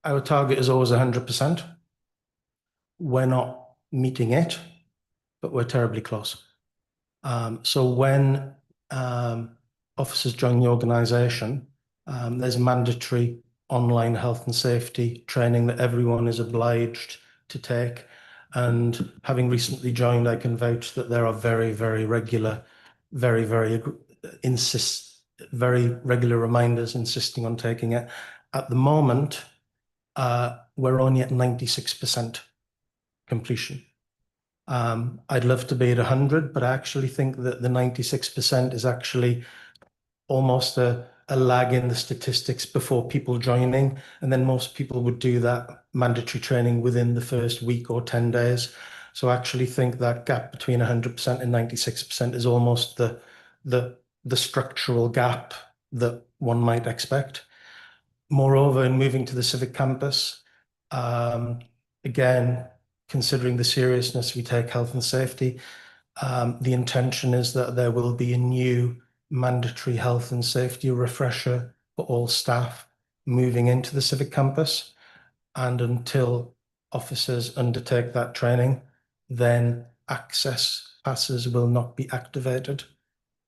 Our target is always 100%. We're not meeting it, but we're terribly close. So when officers join the organisation, there's mandatory online health and safety training that everyone is obliged to take. And having recently joined, I can vouch that there are very, very regular, very regular reminders insisting on taking it. At the moment, we're only at 96% completion. I'd love to be at 100, but I actually think that the 96% is actually almost a lag in the statistics before people joining. And then most people would do that mandatory training within the first week or 10 days. So I actually think that gap between 100% and 96% is almost the structural gap that one might expect. Moreover, in moving to the civic campus, again, considering the seriousness we take health and safety, the intention is that there will be a new mandatory health and safety refresher for all staff moving into the civic campus. And until officers undertake that training, then access passes will not be activated.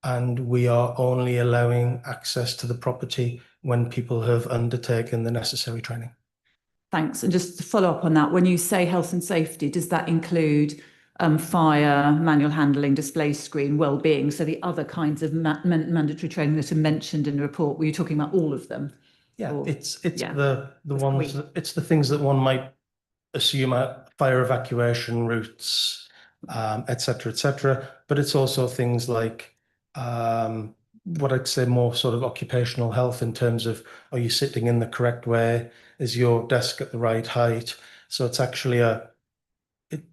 And we are only allowing access to the property when people have undertaken the necessary training. Thanks. And just to follow up on that, when you say health and safety, does that include fire, manual handling, display screen, well-being? So the other kinds of mandatory training that are mentioned in the report, were you talking about all of them? Yeah, Or- it's yeah. the ones, it's the things that one might assume are fire evacuation routes, et cetera, but it's also things like what I'd say more sort of occupational health in terms of, are you sitting in the correct way? Is your desk at the right height? So it's actually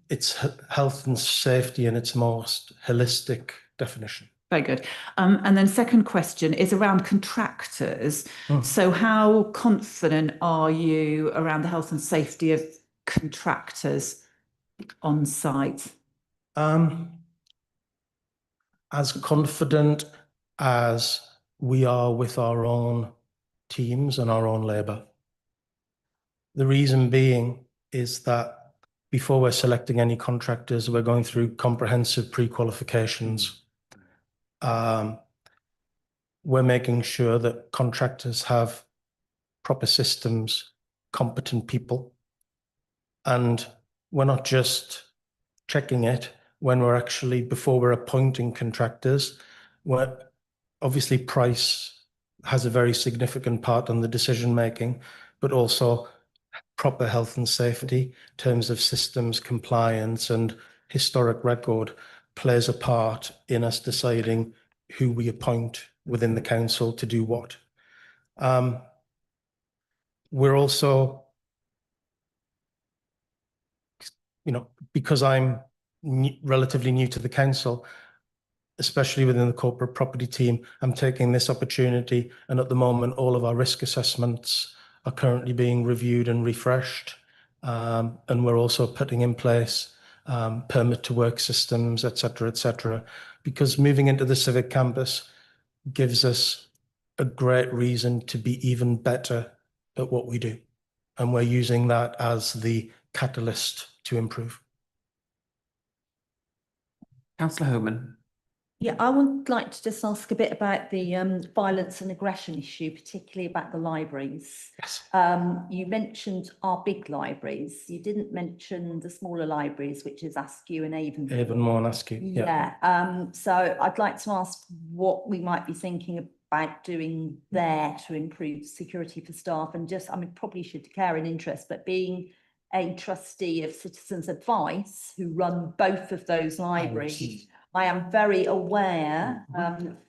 it's health and safety in its most holistic definition. Very good. And then second question is around contractors. So how confident are you around the health and safety of contractors on site? As confident as we are with our own teams and our own labour. The reason being is that before we're selecting any contractors, we're going through comprehensive pre-qualifications. We're making sure that contractors have proper systems, competent people, and we're not just checking it when we're actually, before we're appointing contractors, where obviously price has a very significant part on the decision making, but also proper health and safety in terms of systems compliance and historic record plays a part in us deciding who we appoint within the council to do what. We're also, because I'm relatively new to the council, especially within the corporate property team, I'm taking this opportunity, and at the moment all of our risk assessments are currently being reviewed and refreshed, and we're also putting in place permit to work systems, et cetera, because moving into the civic campus gives us a great reason to be even better at what we do, and we're using that as the catalyst to improve. Councillor Homan. Yeah, I would like to just ask a bit about the violence and aggression issue, particularly about the libraries. Yes. You mentioned our big libraries. You didn't mention the smaller libraries, which is Askew and Avonmore. Avonmore and Askew, yeah. So I'd like to ask what we might be thinking about doing there to improve security for staff, and just, I mean, probably should care and interest, but being a trustee of Citizens Advice who run both of those libraries, I am very aware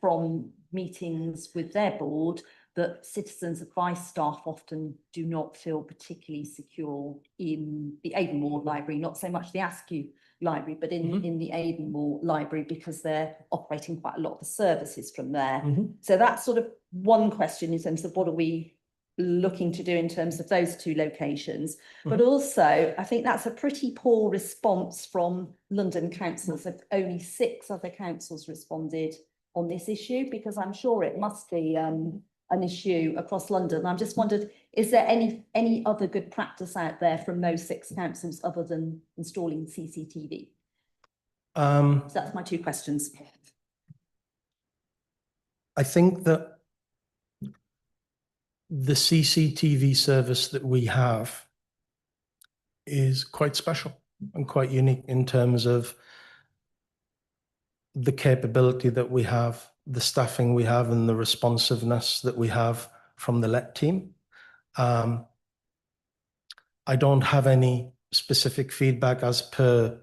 from meetings with their board that Citizens Advice staff often do not feel particularly secure in the Avonmore library, not so much the Askew library, but in the Avonmore library, because they're operating quite a lot of the services from there. So that's sort of one question in terms of what are we looking to do in terms of those two locations. But also, I think that's a pretty poor response from London councils. Only 6 other councils responded on this issue, because I'm sure it must be an issue across London. I'm just wondered, is there any other good practice out there from those 6 councils other than installing CCTV? So that's my 2 questions. I think that the CCTV service that we have is quite special and quite unique in terms of the capability that we have, the staffing we have, and the responsiveness that we have from the LET team. I don't have any specific feedback as per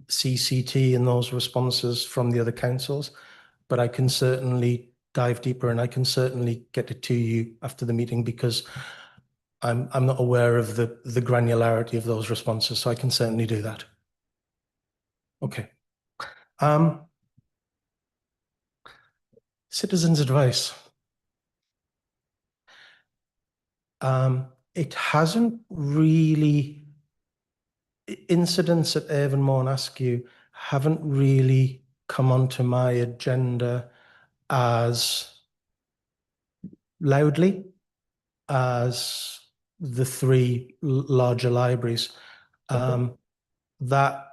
CCT and those responses from the other councils, but I can certainly dive deeper and I can certainly get it to you after the meeting, because I'm not aware of the granularity of those responses, so I can certainly do that. Okay. Citizens' advice. It hasn't really, incidents at Avonmore and Askew haven't really come onto my agenda as loudly as the three larger libraries. That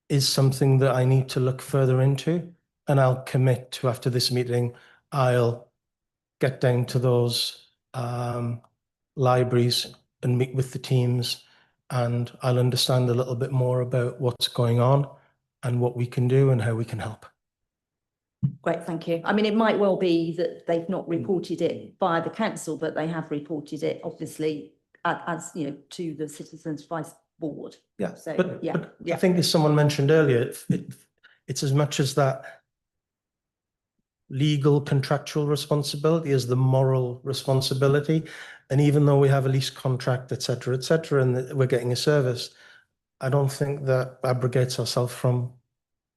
is something that I need to look further into, and I'll commit to, after this meeting, I'll get down to those libraries and meet with the teams, and I'll understand a little bit more about what's going on and what we can do and how we can help. Great, thank you. I mean, it might well be that they've not reported it via the council, but they have reported it, obviously, as you know, to the Citizens' Advice Board. Yeah, So, but yeah. I think, as someone mentioned earlier, it's as much as that legal contractual responsibility as the moral responsibility. And even though we have a lease contract, et cetera, and we're getting a service, I don't think that abrogates ourselves from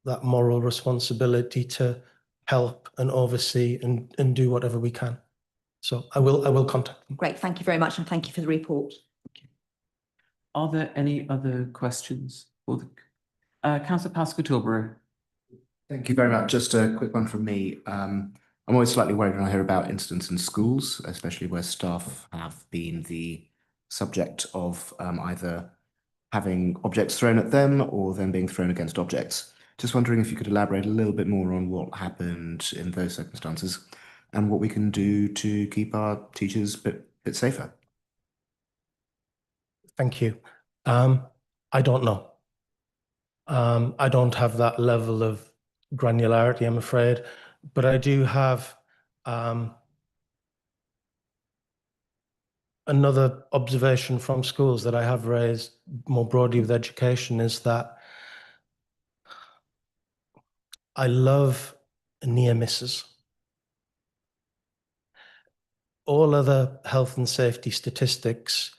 that moral responsibility to help and oversee and do whatever we can. So I will contact them. Great, thank you very much, and thank you for the report. Are there any other questions for the Councillor Pascal-Tilbury? Thank you very much. Just a quick one from me. I'm always slightly worried when I hear about incidents in schools, especially where staff have been the subject of either having objects thrown at them or them being thrown against objects. Just wondering if you could elaborate a little bit more on what happened in those circumstances and what we can do to keep our teachers a bit safer. Thank you. I don't know. I don't have that level of granularity, I'm afraid, but I do have another observation from schools that I have raised more broadly with education, is that I love near misses. All other health and safety statistics,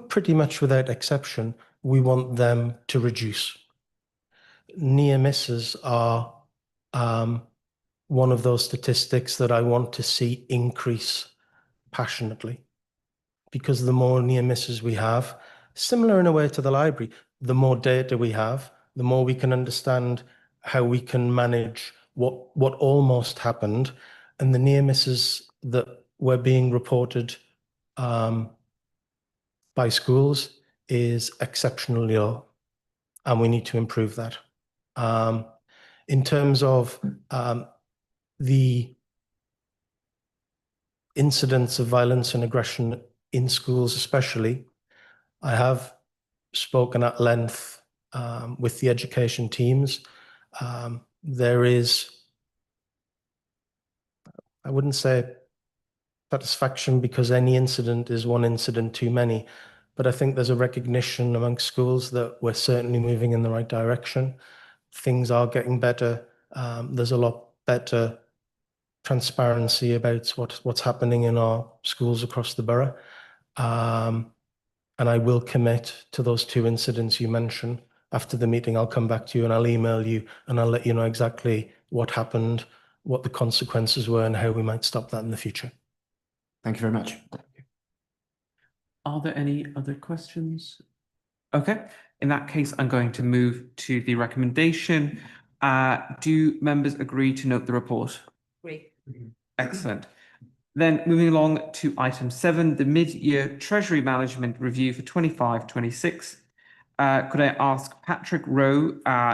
pretty much without exception, we want them to reduce. Near misses are one of those statistics that I want to see increase passionately, because the more near misses we have, similar in a way to the library, the more data we have, the more we can understand how we can manage what almost happened, and the near misses that were being reported by schools is exceptionally low, and we need to improve that. In terms of the incidents of violence and aggression in schools especially, I have spoken at length with the education teams. There is, I wouldn't say satisfaction, because any incident is one incident too many, but I think there's a recognition amongst schools that we're certainly moving in the right direction. Things are getting better. There's a lot better transparency about what's happening in our schools across the borough. And I will commit to those two incidents you mentioned. After the meeting, I'll come back to you and I'll email you and I'll let you know exactly what happened, what the consequences were, and how we might stop that in the future. Thank you very much. Are there any other questions? Okay, in that case, I'm going to move to the recommendation. Do members agree to note the report? Agree. Excellent. Then moving along to item 7, the mid-year Treasury Management Review for 25-26. Could I ask Patrick Rowe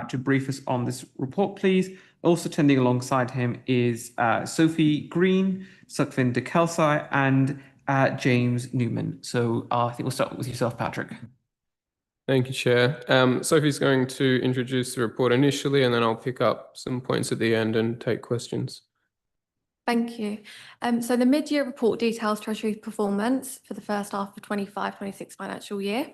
to brief us on this report, please? Also attending alongside him is Sophie Green, Sukvin de Kelsai, and James Newman. So I think we'll start with yourself, Patrick. Thank you, Chair. Sophie's going to introduce the report initially, and then I'll pick up some points at the end and take questions. Thank you. So the mid-year report details Treasury's performance for the first half of 25-26 financial year.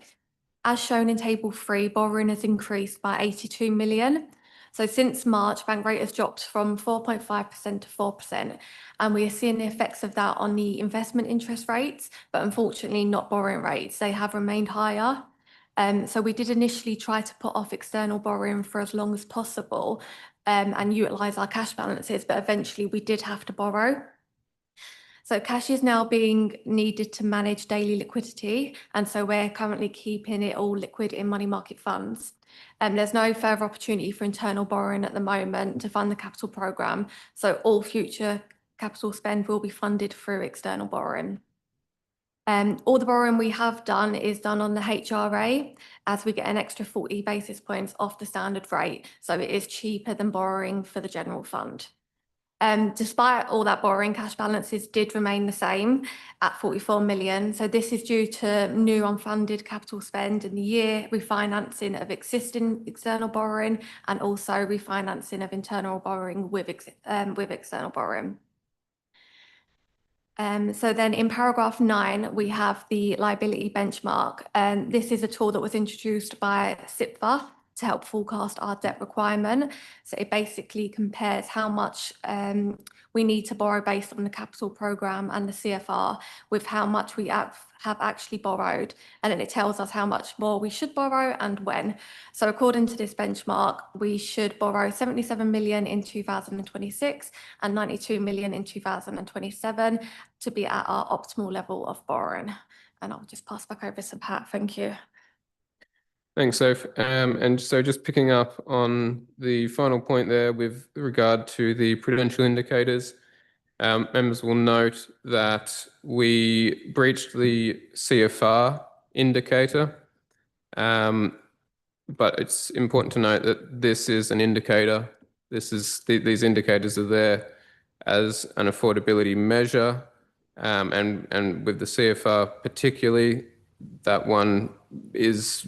As shown in Table 3, borrowing has increased by 82 million. So since March, bank rate has dropped from 4.5% to 4%, and we are seeing the effects of that on the investment interest rates, but unfortunately not borrowing rates. They have remained higher. So we did initially try to put off external borrowing for as long as possible and utilise our cash balances, but eventually we did have to borrow. So cash is now being needed to manage daily liquidity, and so we're currently keeping it all liquid in money market funds. There's no further opportunity for internal borrowing at the moment to fund the capital programme, so all future capital spend will be funded through external borrowing. All the borrowing we have done is done on the HRA, as we get an extra 40 basis points off the standard rate, so it is cheaper than borrowing for the general fund. Despite all that borrowing, cash balances did remain the same at 44 million. So this is due to new unfunded capital spend in the year, refinancing of existing external borrowing, and also refinancing of internal borrowing with external borrowing. So then in paragraph 9, we have the liability benchmark. This is a tool that was introduced by SIPVA to help forecast our debt requirement. So it basically compares how much we need to borrow based on the capital programme and the CFR with how much we have actually borrowed. And then it tells us how much more we should borrow and when. So according to this benchmark, we should borrow 77 million in 2026 and 92 million in 2027 to be at our optimal level of borrowing. And I'll just pass back over to Pat. Thank you. Thanks, Soph. And so just picking up on the final point there with regard to the prudential indicators, members will note that we breached the CFR indicator, but it's important to note that this is an indicator. These indicators are there as an affordability measure, and with the CFR particularly, that one is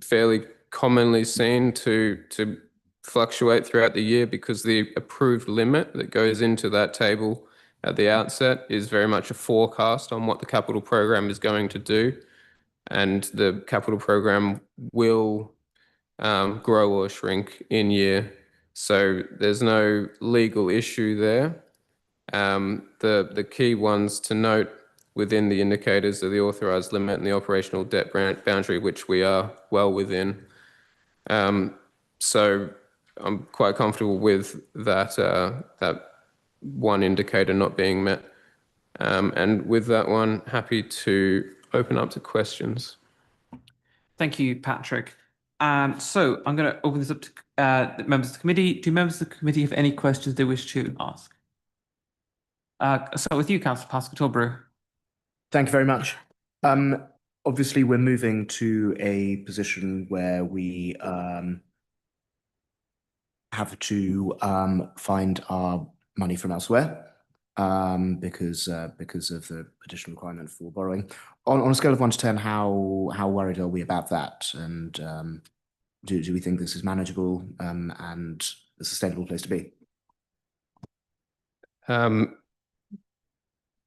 fairly commonly seen to fluctuate throughout the year because the approved limit that goes into that table at the outset is very much a forecast on what the capital program is going to do, and the capital program will grow or shrink in year. So there's no legal issue there. The key ones to note within the indicators are the authorised limit and the operational debt boundary, which we are well within. So I'm quite comfortable with that one indicator not being met. And with that one, happy to open up to questions. Thank you, Patrick. So I'm going to open this up to the members of the committee. Do members of the committee have any questions they wish to ask? So with you, Councillor Pascal-Tilbury. Thank you very much. Obviously, we're moving to a position where we have to find our money from elsewhere because of the additional requirement for borrowing. On a scale of 1 to 10, how worried are we about that? And do we think this is manageable and a sustainable place to be?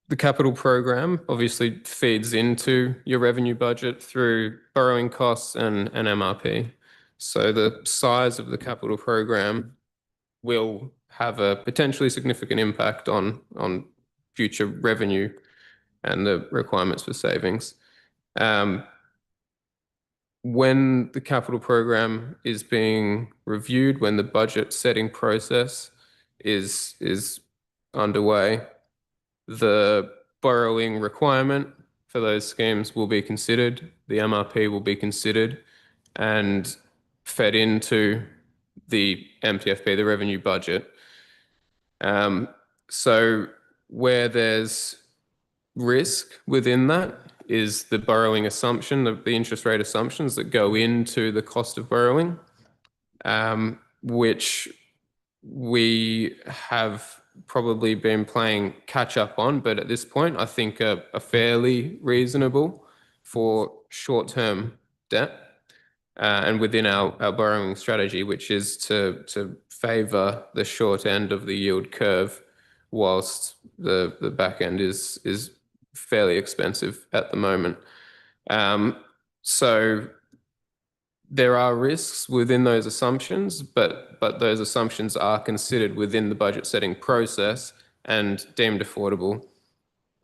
The capital program obviously feeds into your revenue budget through borrowing costs and MRP. So the size of the capital program will have a potentially significant impact on future revenue and the requirements for savings. When the capital program is being reviewed, when the budget setting process is underway, the borrowing requirement for those schemes will be considered, the MRP will be considered and fed into the MTFB, the revenue budget. So where there's risk within that is the borrowing assumption, the interest rate assumptions that go into the cost of borrowing, which we have probably been playing catch up on, but at this point, I think are fairly reasonable for short-term debt. And within our borrowing strategy, which is to favour the short end of the yield curve, whilst the back end is fairly expensive at the moment. So there are risks within those assumptions, but those assumptions are considered within the budget setting process and deemed affordable.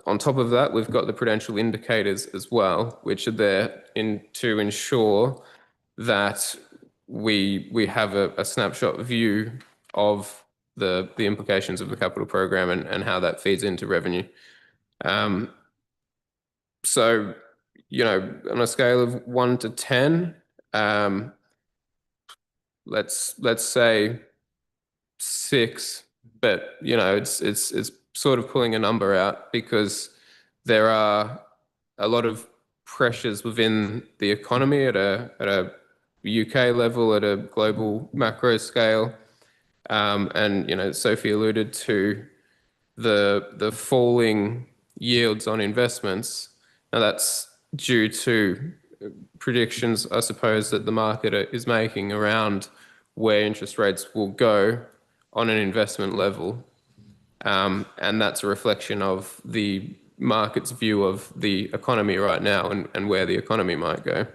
On top of that, we've got the prudential indicators as well, which are there to ensure that we have a snapshot view of the implications of the capital program and how that feeds into revenue. So, you know, on a scale of 1 to 10, let's say 6, but you know, it's sort of pulling a number out because there are a lot of pressures within the economy at a UK level, at a global macro scale, and you know, Sophie alluded to the falling yields on investments. Now that's due to predictions, I suppose, that the market is making around where interest rates will go on an investment level. And that's a reflection of the market's view of the economy right now and where the economy might go.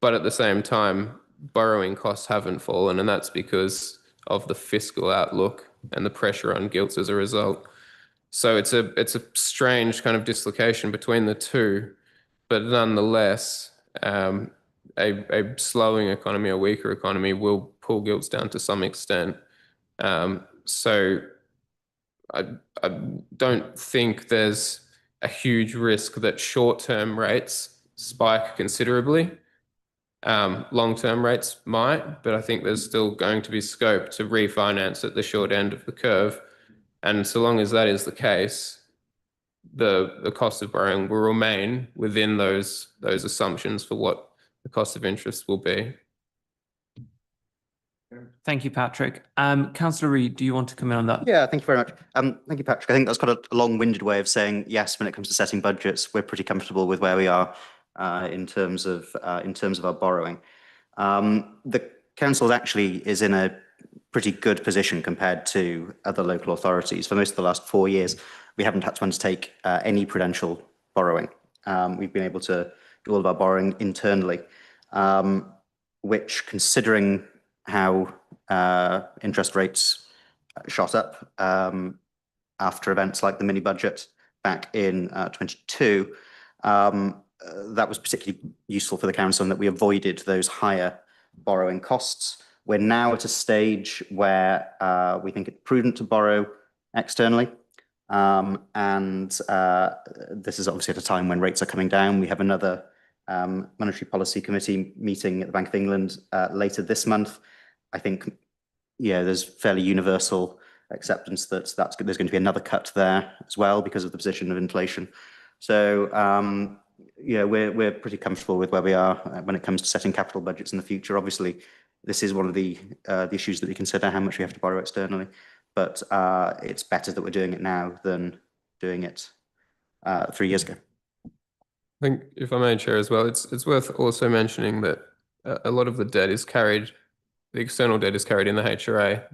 But at the same time, borrowing costs haven't fallen, and that's because of the fiscal outlook and the pressure on gilts as a result. So it's a strange kind of dislocation between the two, but nonetheless, a slowing economy, a weaker economy will pull gilts down to some extent. So I don't think there's a huge risk that short-term rates spike considerably. Long-term rates might, but I think there's still going to be scope to refinance at the short end of the curve. And so long as that is the case, the cost of borrowing will remain within those assumptions for what the cost of interest will be. Thank you, Patrick. Councillor Reid, do you want to comment on that? Yeah, thank you very much. Thank you, Patrick. I think that's quite a long-winded way of saying yes. When it comes to setting budgets, we're pretty comfortable with where we are in terms of our borrowing. The council actually is in a pretty good position compared to other local authorities. For most of the last 4 years, we haven't had to undertake any prudential borrowing. We've been able to do all of our borrowing internally, which, considering how interest rates shot up after events like the mini budget back in 22, that was particularly useful for the council, and that we avoided those higher borrowing costs. We're now at a stage where we think it's prudent to borrow externally. And this is obviously at a time when rates are coming down. We have another Monetary Policy Committee meeting at the Bank of England later this month. I think, yeah, there's fairly universal acceptance that there's going to be another cut there as well because of the position of inflation. So, yeah, we're pretty comfortable with where we are when it comes to setting capital budgets in the future. Obviously, this is one of the issues that we consider, how much we have to borrow externally. But it's better that we're doing it now than doing it 3 years ago. I think, if I may, Chair, as well, it's worth also mentioning that a lot of the debt is carried, the external debt is carried in the HRA.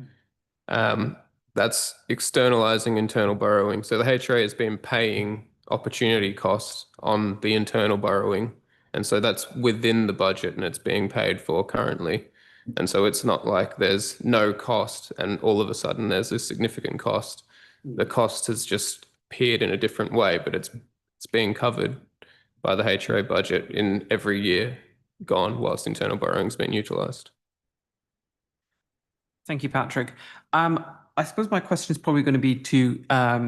That's externalizing internal borrowing. So the HRA has been paying opportunity costs on the internal borrowing. And so that's within the budget and it's being paid for currently. And so it's not like there's no cost and all of a sudden there's a significant cost. The cost has just appeared in a different way, but it's being covered by the HRA budget in every year gone whilst internal borrowing's been utilised. Thank you, Patrick. I suppose my question is probably going to be to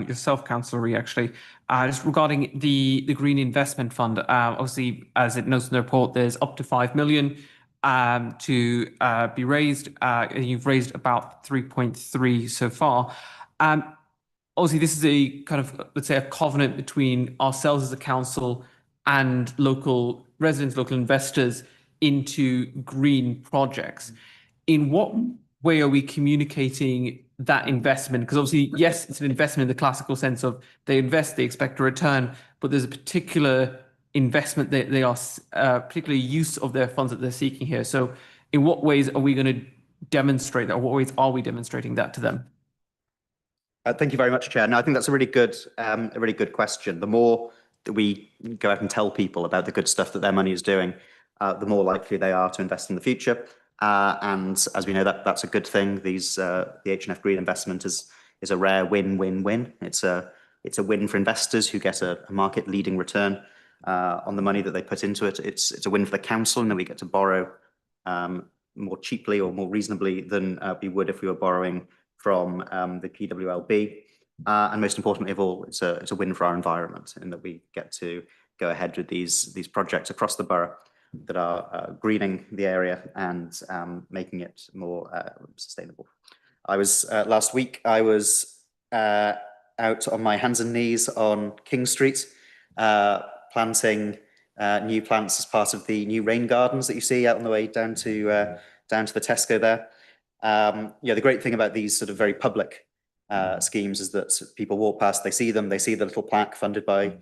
yourself, Councillor Ree, actually, just regarding the Green Investment Fund. Obviously, as it notes in the report, there's up to 5 million to be raised. You've raised about 3.3 so far. Obviously, this is a kind of, let's say, a covenant between ourselves as a council and local residents, local investors into green projects. In what way are we communicating that investment? Because obviously, yes, it's an investment in the classical sense of they invest, they expect a return, but there's a particular investment that they are, particular use of their funds that they're seeking here. So in what ways are we going to demonstrate that, or what ways are we demonstrating that to them? Thank you very much, Chair. No, I think that's a really good question. The more that we go out and tell people about the good stuff that their money is doing, the more likely they are to invest in the future. And as we know, that's a good thing. The H&F Green investment is a rare win-win-win. It's a win for investors who get a market-leading return on the money that they put into it. It's a win for the council, and then we get to borrow more cheaply or more reasonably than we would if we were borrowing from the PWLB. And most importantly of all, it's a win for our environment in that we get to go ahead with these projects across the borough that are greening the area and making it more sustainable. I was last week, I was out on my hands and knees on King Street, planting new plants as part of the new rain gardens that you see out on the way down to the Tesco there. The great thing about these sort of very public schemes is that people walk past, they see them, they see the little plaque funded by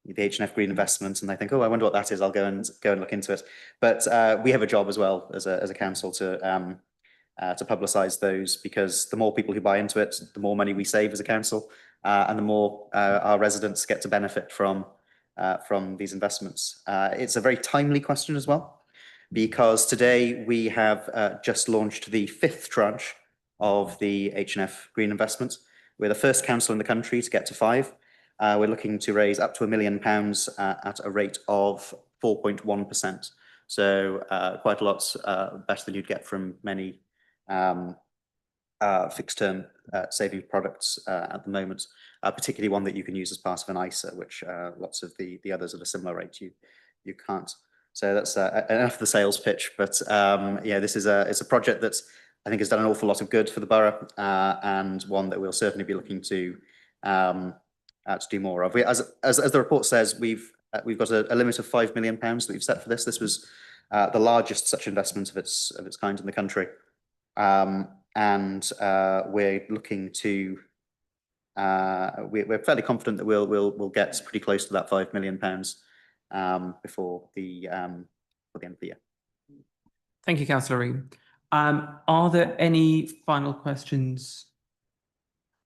the H&F Green investment, and they think, oh, I wonder what that is. I'll go and look into it. But we have a job as well as a council to publicise those, because the more people who buy into it, the more money we save as a council, and the more our residents get to benefit from these investments. It's a very timely question as well, because today we have just launched the 5th tranche of the H&F Green investment. We're the first council in the country to get to 5. We're looking to raise up to £1 million at a rate of 4.1%. So quite a lot better than you'd get from many fixed-term savings products at the moment, particularly one that you can use as part of an ISA, which lots of the others at a similar rate you can't. So that's enough of the sales pitch. But this is it's a project that I think has done an awful lot of good for the borough, and one that we'll certainly be looking to do more of. As the report says, we've got a limit of £5 million that we've set for this. This was the largest such investment of its kind in the country, and we're looking to. We're fairly confident that we'll get pretty close to that £5 million before the end of the year. Thank you, Councillor Ream. Are there any final questions?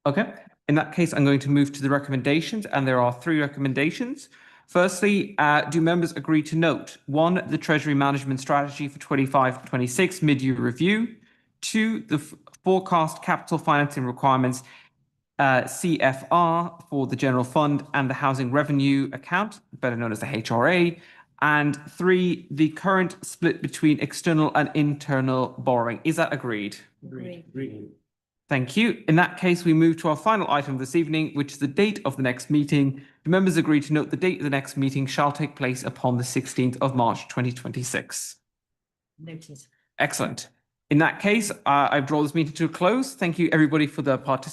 Okay. In that case, I'm going to move to the recommendations, and there are 3 recommendations. Firstly, do members agree to note 1, the Treasury Management Strategy for 25-26 mid-year review, 2, the forecast capital financing requirements CFR for the General Fund and the Housing Revenue Account, better known as the HRA, and 3, the current split between external and internal borrowing. Is that agreed? Agreed. Thank you. In that case, we move to our final item this evening, which is the date of the next meeting. Do members agree to note the date of the next meeting shall take place upon the 16th of March 2026? Noted. Excellent. In that case, I draw this meeting to a close. Thank you, everybody, for the participation.